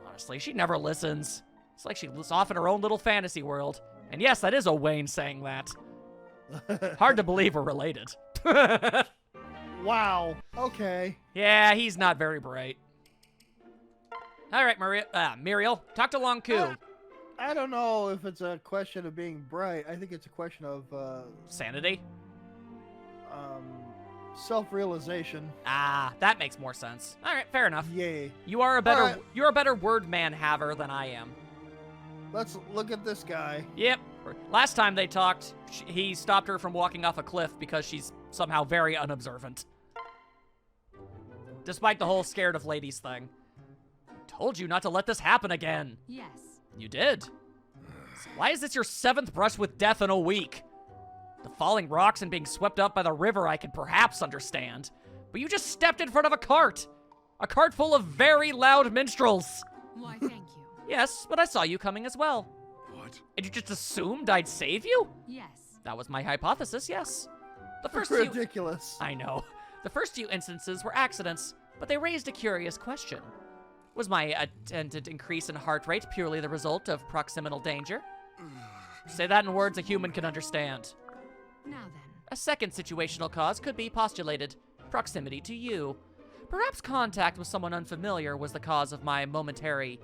Honestly, she never listens. It's like she's off in her own little fantasy world. And yes, that is a Wayne saying that. Hard to believe we're related. Wow. Okay. Yeah, he's not very bright. All right, Muriel, talk to Long Ku. I don't know if it's a question of being bright. I think it's a question of Sanity? self-realization. Ah, that makes more sense. All right, fair enough. Yay. You are a better All right. you're a better word man haver than I am. Let's look at this guy. Yep. Last time they talked, he stopped her from walking off a cliff because she's somehow very unobservant. Despite the whole scared of ladies thing. Told you not to let this happen again. Yes. You did. So why is this your 7th brush with death in a week? The falling rocks and being swept up by the river I could perhaps understand. But you just stepped in front of a cart. A cart full of very loud minstrels. Why, thank you. Yes, but I saw you coming as well. What? And you just assumed I'd save you? Yes. That was my hypothesis, yes. The first few... Ridiculous. I know. The first few instances were accidents, but they raised a curious question. Was my attempted increase in heart rate purely the result of proximal danger? Say that in words a human can understand. Now then. A second situational cause could be postulated. Proximity to you. Perhaps contact with someone unfamiliar was the cause of my momentary...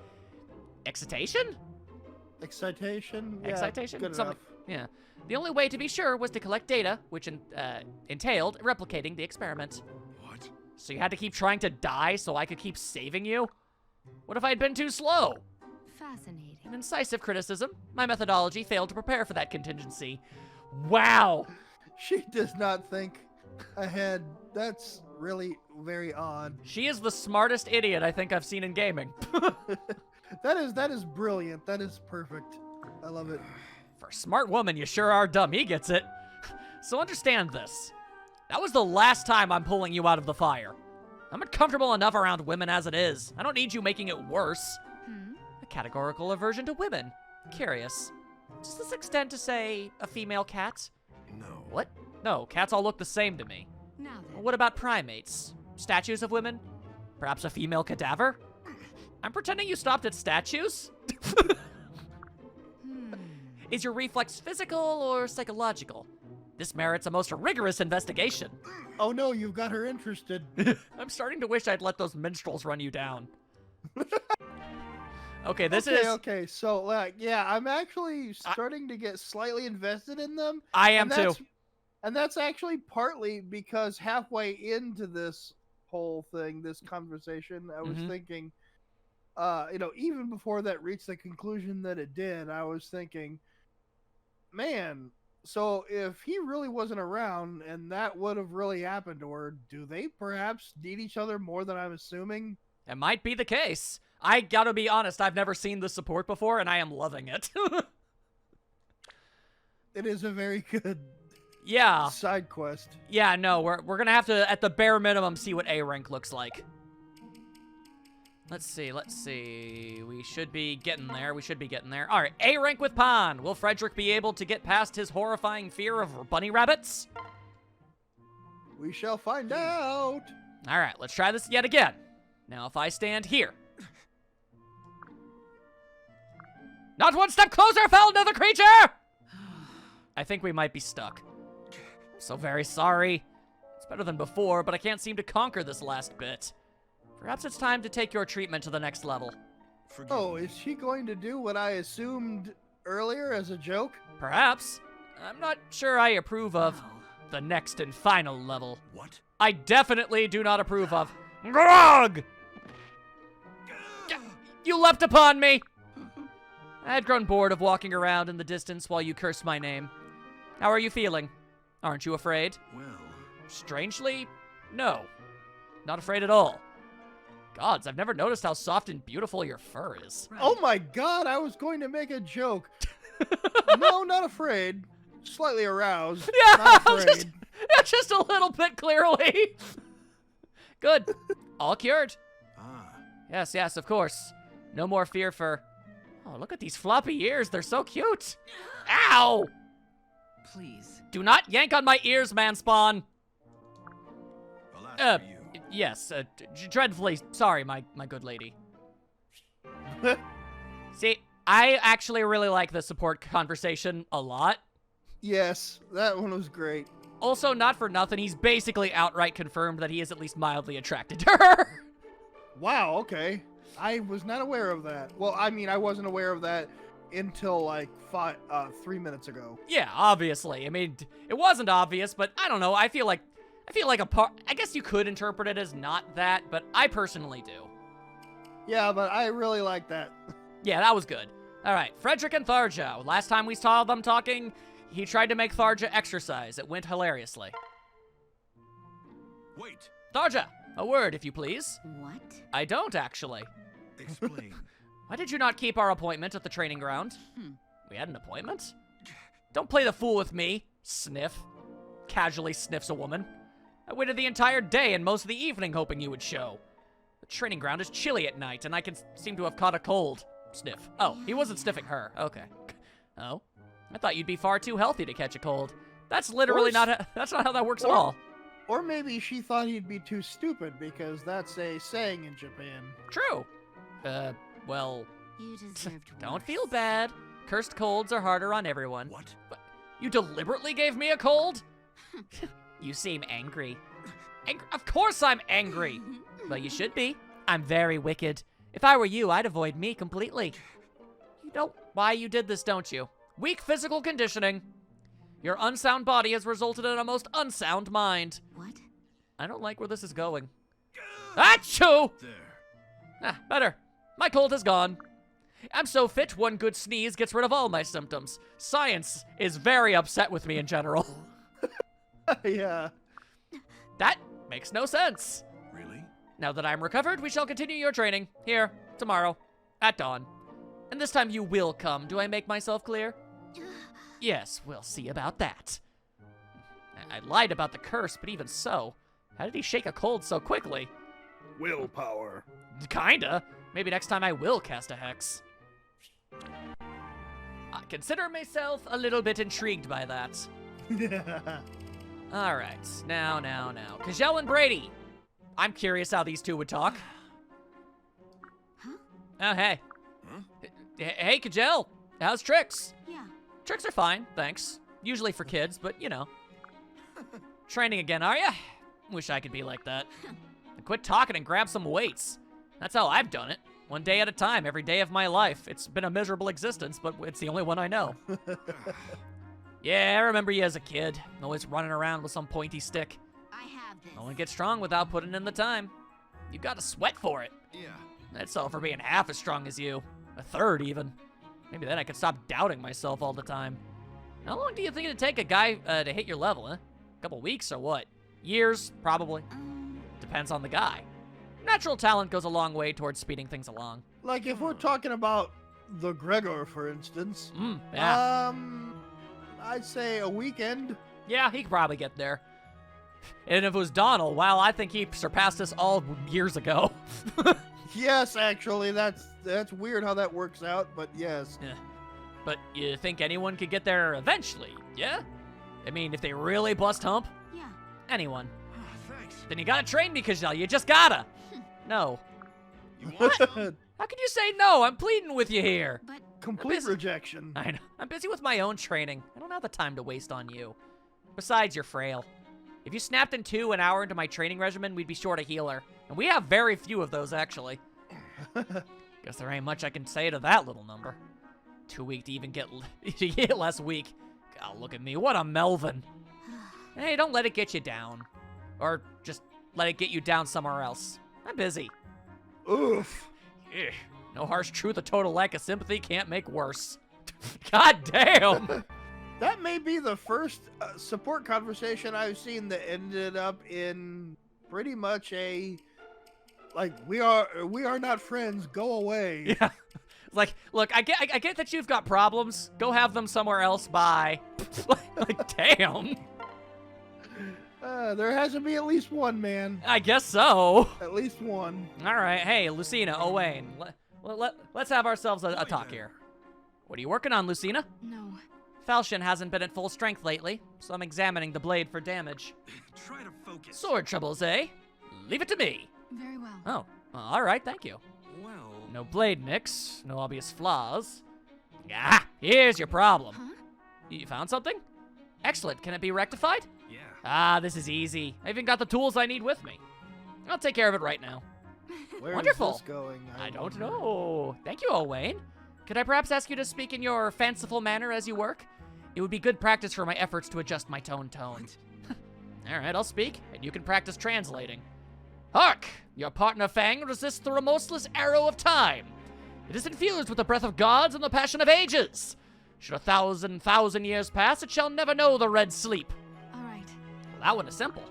excitation? Excitation? Yeah, Excitation? Good Something- enough. Yeah. The only way to be sure was to collect data, which entailed replicating the experiment. What? So you had to keep trying to die so I could keep saving you? What if I'd been too slow? Fascinating. An incisive criticism. My methodology failed to prepare for that contingency. Wow. She does not think ahead. That's really very odd. She is the smartest idiot I think I've seen in gaming. That is brilliant. That is perfect. I love it. For a smart woman, you sure are dumb. He gets it. So understand this. That was the last time I'm pulling you out of the fire. I'm uncomfortable enough around women as it is. I don't need you making it worse. A categorical aversion to women. Curious. Does this extend to, say, a female cat? No. What? No, cats all look the same to me. Now then. What about primates? Statues of women? Perhaps a female cadaver? I'm pretending you stopped at statues? Is your reflex physical or psychological? This merits a most rigorous investigation. Oh no, you've got her interested. I'm starting to wish I'd let those minstrels run you down. Okay, this okay, is... okay. So, like, yeah, I'm actually starting to get slightly invested in them. I am too. And that's actually partly because halfway into this whole thing, this conversation, I was Mhm. thinking, even before that reached the conclusion that it did, I was thinking, man, so if he really wasn't around and that would have really happened to her, do they perhaps need each other more than I'm assuming? It might be the case. I gotta be honest, I've never seen this support before, and I am loving it. It is a very good Yeah. side quest. Yeah, no, we're gonna have to, at the bare minimum, see what A rank looks like. Let's see. We should be getting there. All right, A rank with Pond. Will Frederick be able to get past his horrifying fear of bunny rabbits? We shall find out. All right, let's try this yet again. Now, if I stand here. Not one step closer, foul another creature! I think we might be stuck. So very sorry. It's better than before, but I can't seem to conquer this last bit. Perhaps it's time to take your treatment to the next level. Forgive Oh, me. is she going to do what I assumed earlier as a joke? Perhaps. I'm not sure I approve of the next and final level. What? I definitely do not approve of. Grog! You leapt upon me! I had grown bored of walking around in the distance while you cursed my name. How are you feeling? Aren't you afraid? Well, Strangely, no. Not afraid at all. Gods, I've never noticed how soft and beautiful your fur is. Oh my god, I was going to make a joke. No, not afraid. Slightly aroused. Yeah, Not afraid. just a little bit clearly. Good. All cured. ah, Yes, of course. No more fear for... Oh, look at these floppy ears. They're so cute. Ow! Please. Do not yank on my ears, man-spawn. alas for you. Yes, dreadfully sorry, my good lady. See, I actually really like the support conversation a lot. Yes, that one was great. Also, not for nothing, he's basically outright confirmed that he is at least mildly attracted to her. Wow, okay. I was not aware of that. Well, I mean, I wasn't aware of that until like 3 minutes ago. Yeah, obviously. I mean, it wasn't obvious, but I don't know. I feel like a part. I guess you could interpret it as not that, but I personally do. Yeah, but I really like that. Yeah, that was good. All right, Frederick and Tharja. Last time we saw them talking, he tried to make Tharja exercise. It went hilariously. Wait. Tharja, a word, if you please. What? I don't, actually. Explain. Why did you not keep our appointment at the training ground? Hmm. We had an appointment? Don't play the fool with me. Sniff. Casually sniffs a woman. I waited the entire day and most of the evening hoping you would show. The training ground is chilly at night, and I can seem to have caught a cold. Sniff. Oh, he wasn't sniffing her. Okay. Oh? I thought you'd be far too healthy to catch a cold. That's literally that's not how that works at all. Or maybe she thought he'd be too stupid because that's a saying in Japan. True. Well, You deserved don't worse. feel bad. Cursed colds are harder on everyone. What? You deliberately gave me a cold? You seem angry. Of course I'm angry. Well, you should be. I'm very wicked. If I were you, I'd avoid me completely. You know why you did this, don't you? Weak physical conditioning. Your unsound body has resulted in a most unsound mind. What? I don't like where this is going. Achoo! There. Ah, better. My cold is gone. I'm so fit, one good sneeze gets rid of all my symptoms. Science is very upset with me in general. Yeah. That makes no sense. Really? Now that I'm recovered, we shall continue your training. Here, tomorrow, at dawn. And this time you will come. Do I make myself clear? Yes, we'll see about that. I lied about the curse, but even so, how did he shake a cold so quickly? Willpower. Kinda. Maybe next time I will cast a hex. I consider myself a little bit intrigued by that. Alright, now. Kajel and Brady. I'm curious how these two would talk. Huh? Oh, hey. Huh? Hey, Kajel. How's Tricks? Yeah. Tricks are fine, thanks. Usually for kids, but you know. Training again, are ya? Wish I could be like that. Quit talking and grab some weights. That's how I've done it. One day at a time, every day of my life. It's been a miserable existence, but it's the only one I know. Yeah, I remember you as a kid. Always running around with some pointy stick. I have this. No one gets strong without putting in the time. You gotta sweat for it. Yeah. That's all for being half as strong as you. A third, even. Maybe then I could stop doubting myself all the time. How long do you think it'd take a guy to hit your level, huh? A couple weeks or what? Years, probably. Depends on the guy. Natural talent goes a long way towards speeding things along. Like if we're talking about the Gregor, for instance. Yeah. I'd say a weekend. Yeah, he could probably get there. And if it was Donald, well, I think he surpassed us all years ago. Yes, actually, that's weird how that works out, but yes. But you think anyone could get there eventually, yeah? I mean, if they really bust hump, Yeah. anyone. Oh, thanks. Then you gotta train me, Kajal. You just gotta. No. You want some? How can you say no? I'm pleading with you here. But Complete Busy. rejection. I know. I'm busy with my own training. I don't have the time to waste on you. Besides, you're frail. If you snapped in two an hour into my training regimen, we'd be short a healer. And we have very few of those, actually. Guess there ain't much I can say to that little number. Too weak to even get less weak. God, look at me. What a Melvin. Hey, don't let it get you down. Or just let it get you down somewhere else. I'm busy. Oof. Ugh. No harsh truth, a total lack of sympathy can't make worse. God damn! That may be the first support conversation I've seen that ended up in pretty much a like we are not friends. Go away. Yeah. Like, look, I get that you've got problems. Go have them somewhere else. Bye. Like, damn. There has to be at least one, man. I guess so. At least one. All right. Hey, Lucina, Owain. Let's have ourselves a talk here. What are you working on, Lucina? no. Falchion hasn't been at full strength lately, so I'm examining the blade for damage. Try to focus. Sword troubles, eh? Leave it to me. Very well. Oh, all right, thank you. Well, No blade nicks, no obvious flaws. Ah, here's your problem. Huh? You found something? Excellent, can it be rectified? yeah. Ah, this is easy. I even got the tools I need with me. I'll take care of it right now. Where is Wonderful. this going? I don't wonder. know. Thank you, Owain. Could I perhaps ask you to speak in your fanciful manner as you work? It would be good practice for my efforts to adjust my tone. All right, I'll speak, and you can practice translating. Hark! Your partner Fang resists the remorseless arrow of time. It is infused with the breath of gods and the passion of ages. Should 1,000 years pass, it shall never know the red sleep. All right. Well, that one is simple.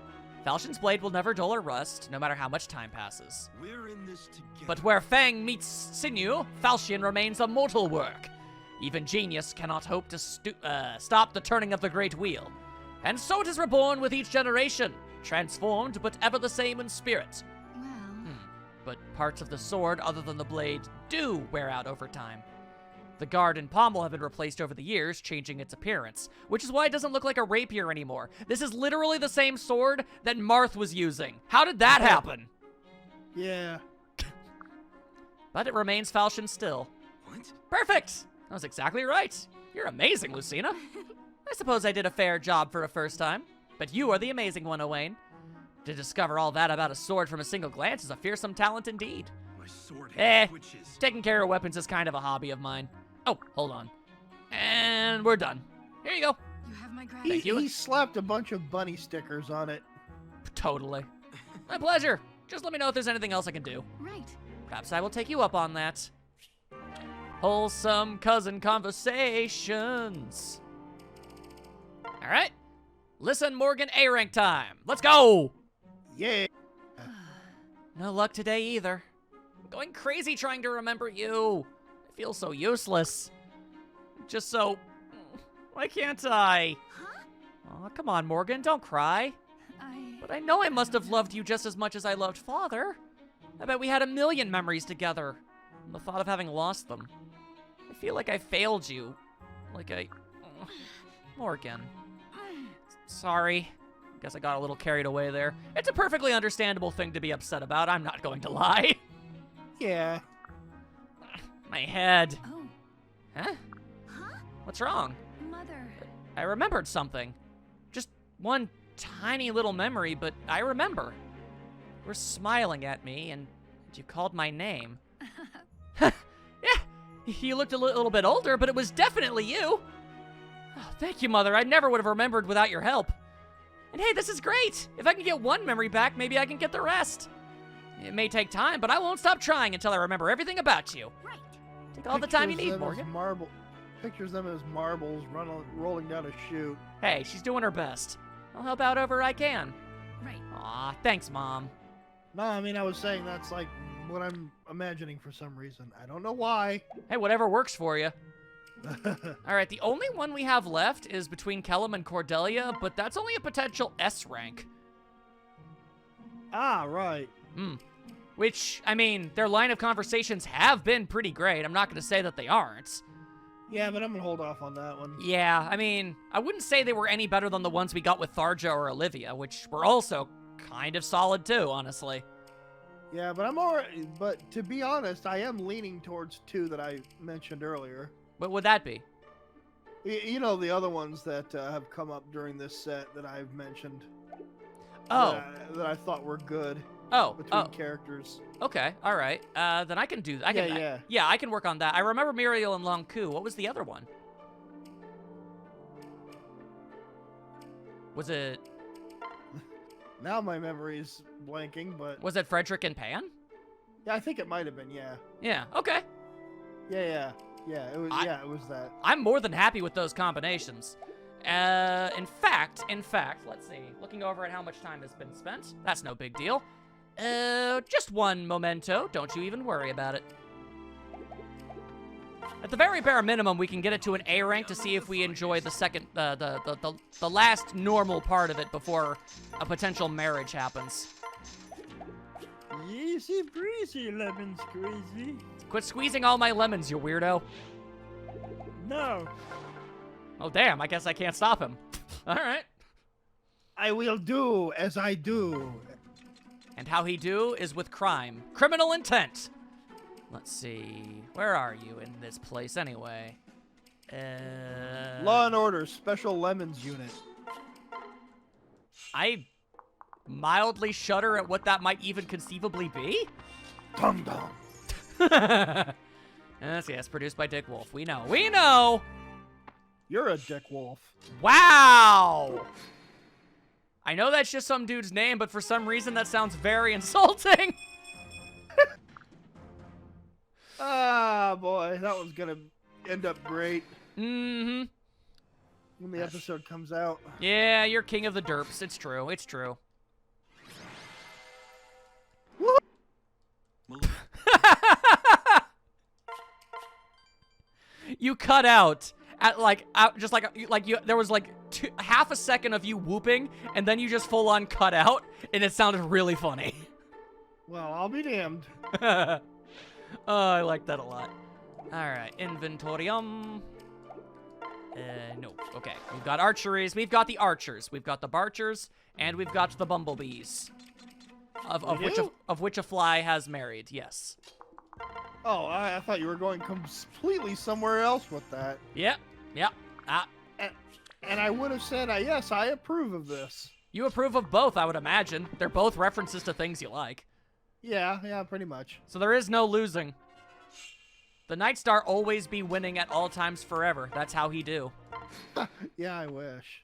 Falchion's blade will never dull or rust, no matter how much time passes. We're in this together. But where Fang meets sinew, Falchion remains a mortal work. Even genius cannot hope to stop the turning of the great wheel. And so it is reborn with each generation, transformed but ever the same in spirit. Well, But parts of the sword, other than the blade, do wear out over time. The guard and pommel have been replaced over the years, changing its appearance, which is why it doesn't look like a rapier anymore. This is literally the same sword that Marth was using. How did that happen? Yeah. But it remains Falchion still. What? Perfect! That was exactly right. You're amazing, Lucina. I suppose I did a fair job for a first time. But you are the amazing one, Owain. To discover all that about a sword from a single glance is a fearsome talent indeed. My sword Eh. hand twitches. Taking care of weapons is kind of a hobby of mine. Oh, hold on. And we're done. Here you go. you have my He, gratitude. Thank you. he slapped a bunch of bunny stickers on it. Totally. My pleasure. Just let me know if there's anything else I can do. Right. Perhaps I will take you up on that. Wholesome cousin conversations. All right. Listen, Morgan, A-rank time. Let's go. Yeah. No luck today either. I'm going crazy trying to remember you. I feel so useless. Just so... Why can't I? Huh? Aw, come on, Morgan, don't cry. But I know I must have loved you just as much as I loved Father. I bet we had a million memories together. And the thought of having lost them. I feel like I failed you. Like I... Morgan. Sorry. Guess I got a little carried away there. It's a perfectly understandable thing to be upset about, I'm not going to lie. Yeah. My head. Oh. Huh? Huh? What's wrong? Mother. I remembered something. Just one tiny little memory, but I remember. You were smiling at me, and you called my name. Yeah, you looked a little bit older, but it was definitely you. Oh, thank you, Mother. I never would have remembered without your help. And hey, this is great. If I can get one memory back, maybe I can get the rest. It may take time, but I won't stop trying until I remember everything about you. Right. Take all the time you Pictures need, them as Morgan. Pictures them as marbles rolling down a chute. Hey, she's doing her best. I'll help out however I can. Right. Aw, thanks, Mom. No, I mean, I was saying that's like what I'm imagining for some reason. I don't know why. Hey, whatever works for you. All right, the only one we have left is between Kellum and Cordelia, but that's only a potential S rank. Ah, right. Which, I mean, their line of conversations have been pretty great. I'm not going to say that they aren't. Yeah, but I'm gonna hold off on that one. Yeah, I mean, I wouldn't say they were any better than the ones we got with Tharja or Olivia, which were also kind of solid too, honestly. Yeah, but I'm already. But to be honest, I am leaning towards 2 that I mentioned earlier. What would that be? You know, the other ones that have come up during this set that I've mentioned. Oh. That I thought were good Oh, between oh, characters. okay, all right. Then I can do that. Yeah. I can work on that. I remember Muriel and Long Ku. What was the other one? Was it Now my memory's blanking, but Frederick and Pan? yeah, I think it might have been. Yeah. Yeah, okay. Yeah. It was. It was that. I'm more than happy with those combinations. In fact, let's see. Looking over at how much time has been spent. That's no big deal. Just one memento. Don't you even worry about it. At the very bare minimum, we can get it to an A rank to see if we enjoy the second, the last normal part of it before a potential marriage happens. Easy breezy, lemon squeezy. Quit squeezing all my lemons, you weirdo. No, Oh, damn, I guess I can't stop him. All right. I will do as I do. And how he do is with crime. Criminal intent. Let's see. Where are you in this place anyway? Law and Order Special Lemons Unit. I mildly shudder at what that might even conceivably be. Dum dum. Yes, produced by Dick Wolf. We know. We know! You're a dick wolf. Wow! I know that's just some dude's name, but for some reason that sounds very insulting. Ah, boy, that one's gonna end up great Mm-hmm. when the episode comes out. Yeah, you're king of the derps. It's true. It's true. Well, You cut out at there was like half a second of you whooping, and then you just full on cut out, and it sounded really funny. Well, I'll be damned. Oh, I like that a lot. All right, inventorium. No. Okay, we've got archeries. We've got the archers. We've got the barchers, and we've got the bumblebees. Of which a fly has married. Yes. Oh, I thought you were going completely somewhere else with that. Yep. Yep. And I would have said, yes, I approve of this. You approve of both, I would imagine. They're both references to things you like. Yeah, pretty much. So there is no losing. The Nightstar always be winning at all times forever. That's how he do. Yeah, I wish.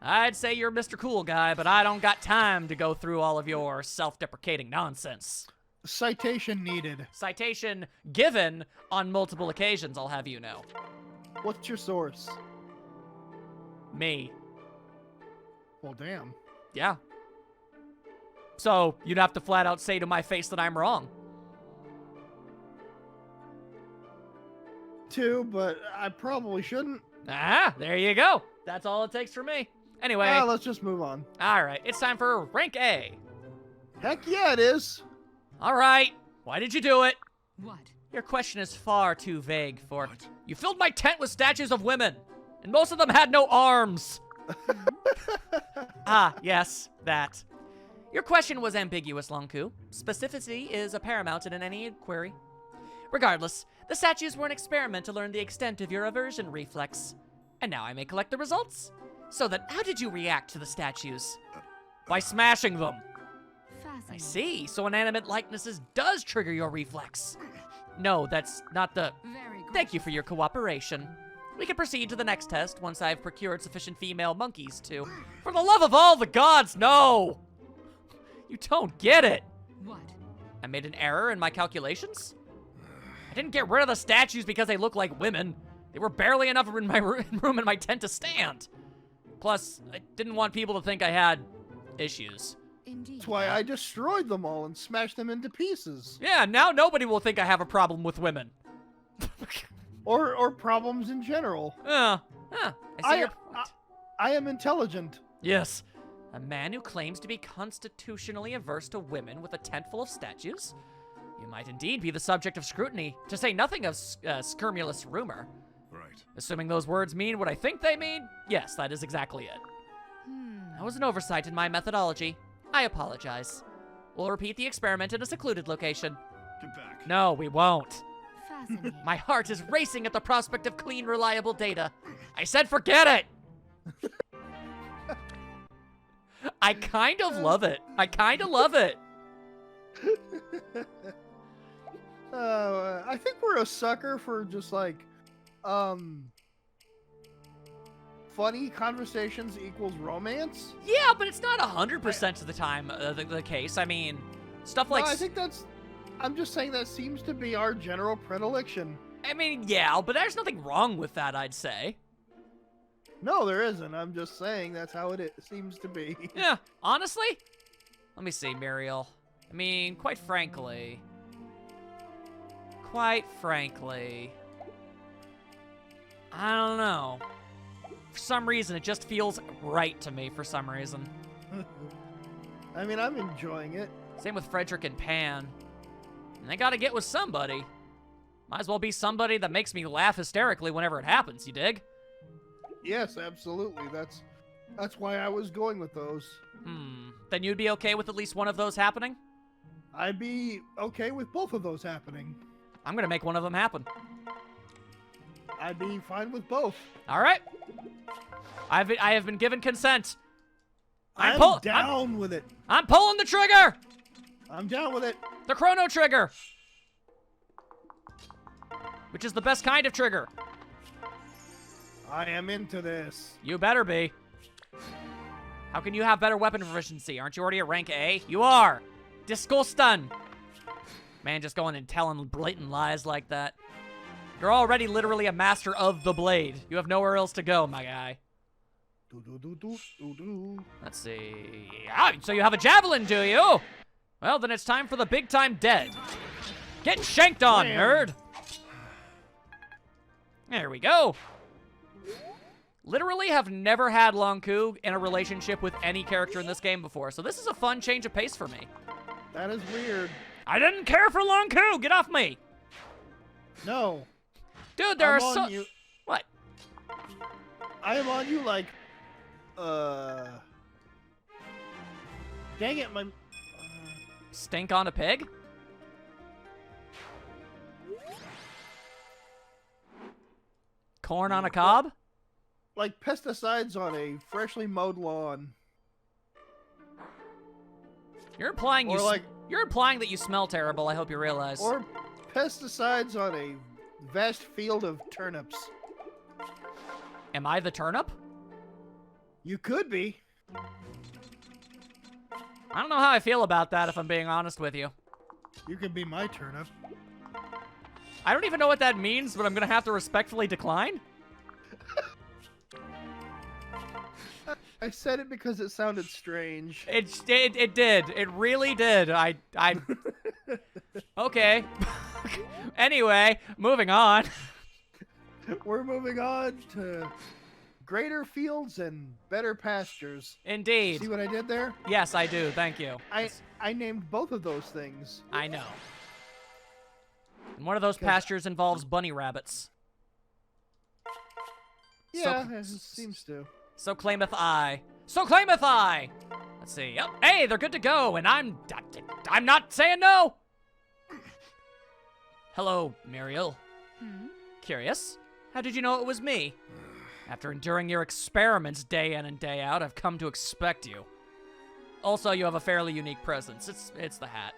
I'd say you're Mr. Cool Guy, but I don't got time to go through all of your self-deprecating nonsense. Citation needed. Citation given on multiple occasions, I'll have you know. What's your source? Me. Well, damn. Yeah. So, you'd have to flat out say to my face that I'm wrong. Too, but I probably shouldn't. Ah, there you go. That's all it takes for me. Anyway, Well, let's just move on. all right, it's time for Rank A. Heck yeah, it is. All right, why did you do it? What? Your question is far too vague for... What? You filled my tent with statues of women, and most of them had no arms. Ah, yes, that. Your question was ambiguous, Long Ku. Specificity is a paramount in any inquiry. Regardless, the statues were an experiment to learn the extent of your aversion reflex. And now I may collect the results. So then, how did you react to the statues? By smashing them. I see, so inanimate likenesses does trigger your reflex. No, that's not the... Very good. Thank you for your cooperation. We can proceed to the next test once I've procured sufficient female monkeys to... For the love of all the gods, no! You don't get it. What? I made an error in my calculations? I didn't get rid of the statues because they look like women. They were barely enough in my room in my tent to stand. Plus, I didn't want people to think I had issues. Indeed. That's why I destroyed them all and smashed them into pieces. Yeah, now nobody will think I have a problem with women. Or problems in general. I see your point. I am intelligent. Yes, A man who claims to be constitutionally averse to women with a tent full of statues? You might indeed be the subject of scrutiny, to say nothing of scurrilous rumor. Right. Assuming those words mean what I think they mean, yes, that is exactly it. That was an oversight in my methodology. I apologize. We'll repeat the experiment in a secluded location. Get back. No, we won't. Fascinating. My heart is racing at the prospect of clean, reliable data. I said forget it! I kind of love it. I kind of love it. I think we're a sucker for just like, funny conversations equals romance. Yeah, but it's not 100% of the time the case. I mean, stuff like... No, I think that's. I'm just saying that seems to be our general predilection. I mean, yeah, but there's nothing wrong with that, I'd say. No, there isn't. I'm just saying that's how it seems to be. Yeah, honestly? Let me see, Muriel. I mean, quite frankly... I don't know. For some reason, it just feels right to me for some reason. I mean, I'm enjoying it. Same with Frederick and Pan. And they gotta get with somebody. Might as well be somebody that makes me laugh hysterically whenever it happens, you dig? Yes, absolutely. That's why I was going with those. Then you'd be okay with at least one of those happening? I'd be okay with both of those happening. I'm gonna make one of them happen. I'd be fine with both. All right. I have been given consent. I'm down with it. I'm pulling the trigger! I'm down with it. The chrono trigger! Which is the best kind of trigger. I am into this. You better be. How can you have better weapon proficiency? Aren't you already at rank A? You are! Disgusting! Man, just going and telling blatant lies like that. You're already literally a master of the blade. You have nowhere else to go, my guy. Let's see. Ah, so you have a javelin, do you? Well, then it's time for the big time dead. Getting shanked on, Wham. nerd. There we go. Literally have never had Lon'qu in a relationship with any character in this game before, so this is a fun change of pace for me. That is weird. I didn't care for Lon'qu! Get off me! No. Dude, there I'm are so... on you. What? I am on you like, dang it, my... Stink on a pig? Corn on a cob? like pesticides on a freshly mowed lawn. You're implying you're implying that you smell terrible, I hope you realize. Or pesticides on a vast field of turnips. Am I the turnip? You could be. I don't know how I feel about that, if I'm being honest with you. You could be my turnip. I don't even know what that means, but I'm gonna have to respectfully decline. I said it because it sounded strange. It did. It really did. I Okay. Anyway, moving on. We're moving on to greater fields and better pastures. Indeed. See what I did there? Yes, I do. Thank you. I named both of those things. I know. And one of those pastures involves bunny rabbits. Yeah, it seems to. So claimeth I. So claimeth I! Let's see. Yep. Hey, they're good to go, and I'm not saying no! Hello, Muriel. Curious? How did you know it was me? After enduring your experiments day in and day out, I've come to expect you. Also, you have a fairly unique presence. It's the hat.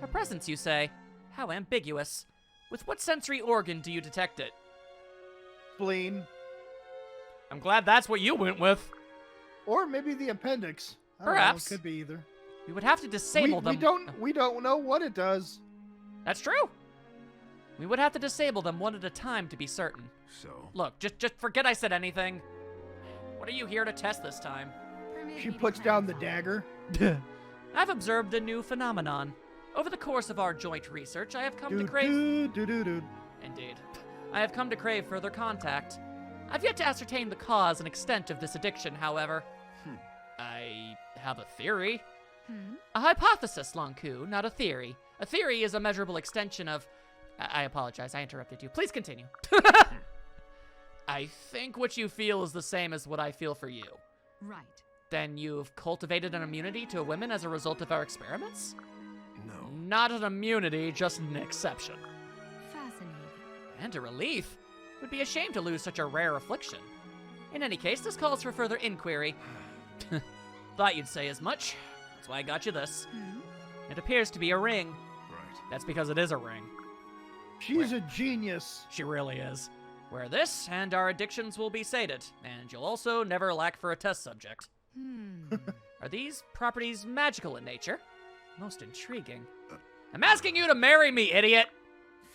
A presence, you say? How ambiguous. With what sensory organ do you detect it? Spleen. I'm glad that's what you went with. Or maybe the appendix. I don't know, Perhaps. it could be either. We would have to disable them. We don't know what it does. That's true. We would have to disable them one at a time to be certain. So? Look, just forget I said anything. What are you here to test this time? She puts down the dagger. I've observed a new phenomenon. Over the course of our joint research, I have come to crave... Indeed. I have come to crave further contact. I've yet to ascertain the cause and extent of this addiction, however. I have a theory. Hmm? A hypothesis, Lonku, not a theory. A theory is a measurable extension of... I apologize, I interrupted you. Please continue. I think what you feel is the same as what I feel for you. Right. Then you've cultivated an immunity to women as a result of our experiments? No. Not an immunity, just an exception. Fascinating. And a relief. It would be a shame to lose such a rare affliction. In any case, this calls for further inquiry. Thought you'd say as much. That's why I got you this. Hmm? It appears to be a ring. Right. That's because it is a ring. She's a genius. She really is. Wear this, and our addictions will be sated, and you'll also never lack for a test subject. Hmm. Are these properties magical in nature? Most intriguing. I'm asking you to marry me, idiot!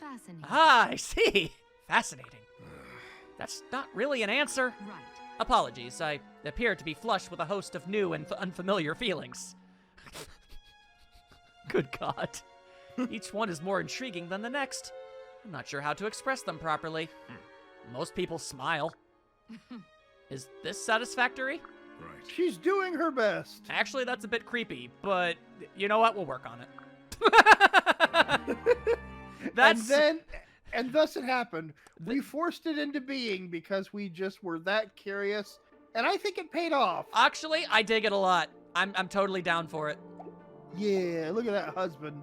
Fascinating. Ah, I see. Fascinating. That's not really an answer. Right. Apologies, I appear to be flush with a host of new and unfamiliar feelings. Good God. Each one is more intriguing than the next. I'm not sure how to express them properly. Most people smile. Is this satisfactory? Right. She's doing her best. Actually, that's a bit creepy, but you know what? We'll work on it. That's And thus it happened. We forced it into being because we just were that curious, and I think it paid off. actually, I dig it a lot. I'm totally down for it. Yeah, look at that husband.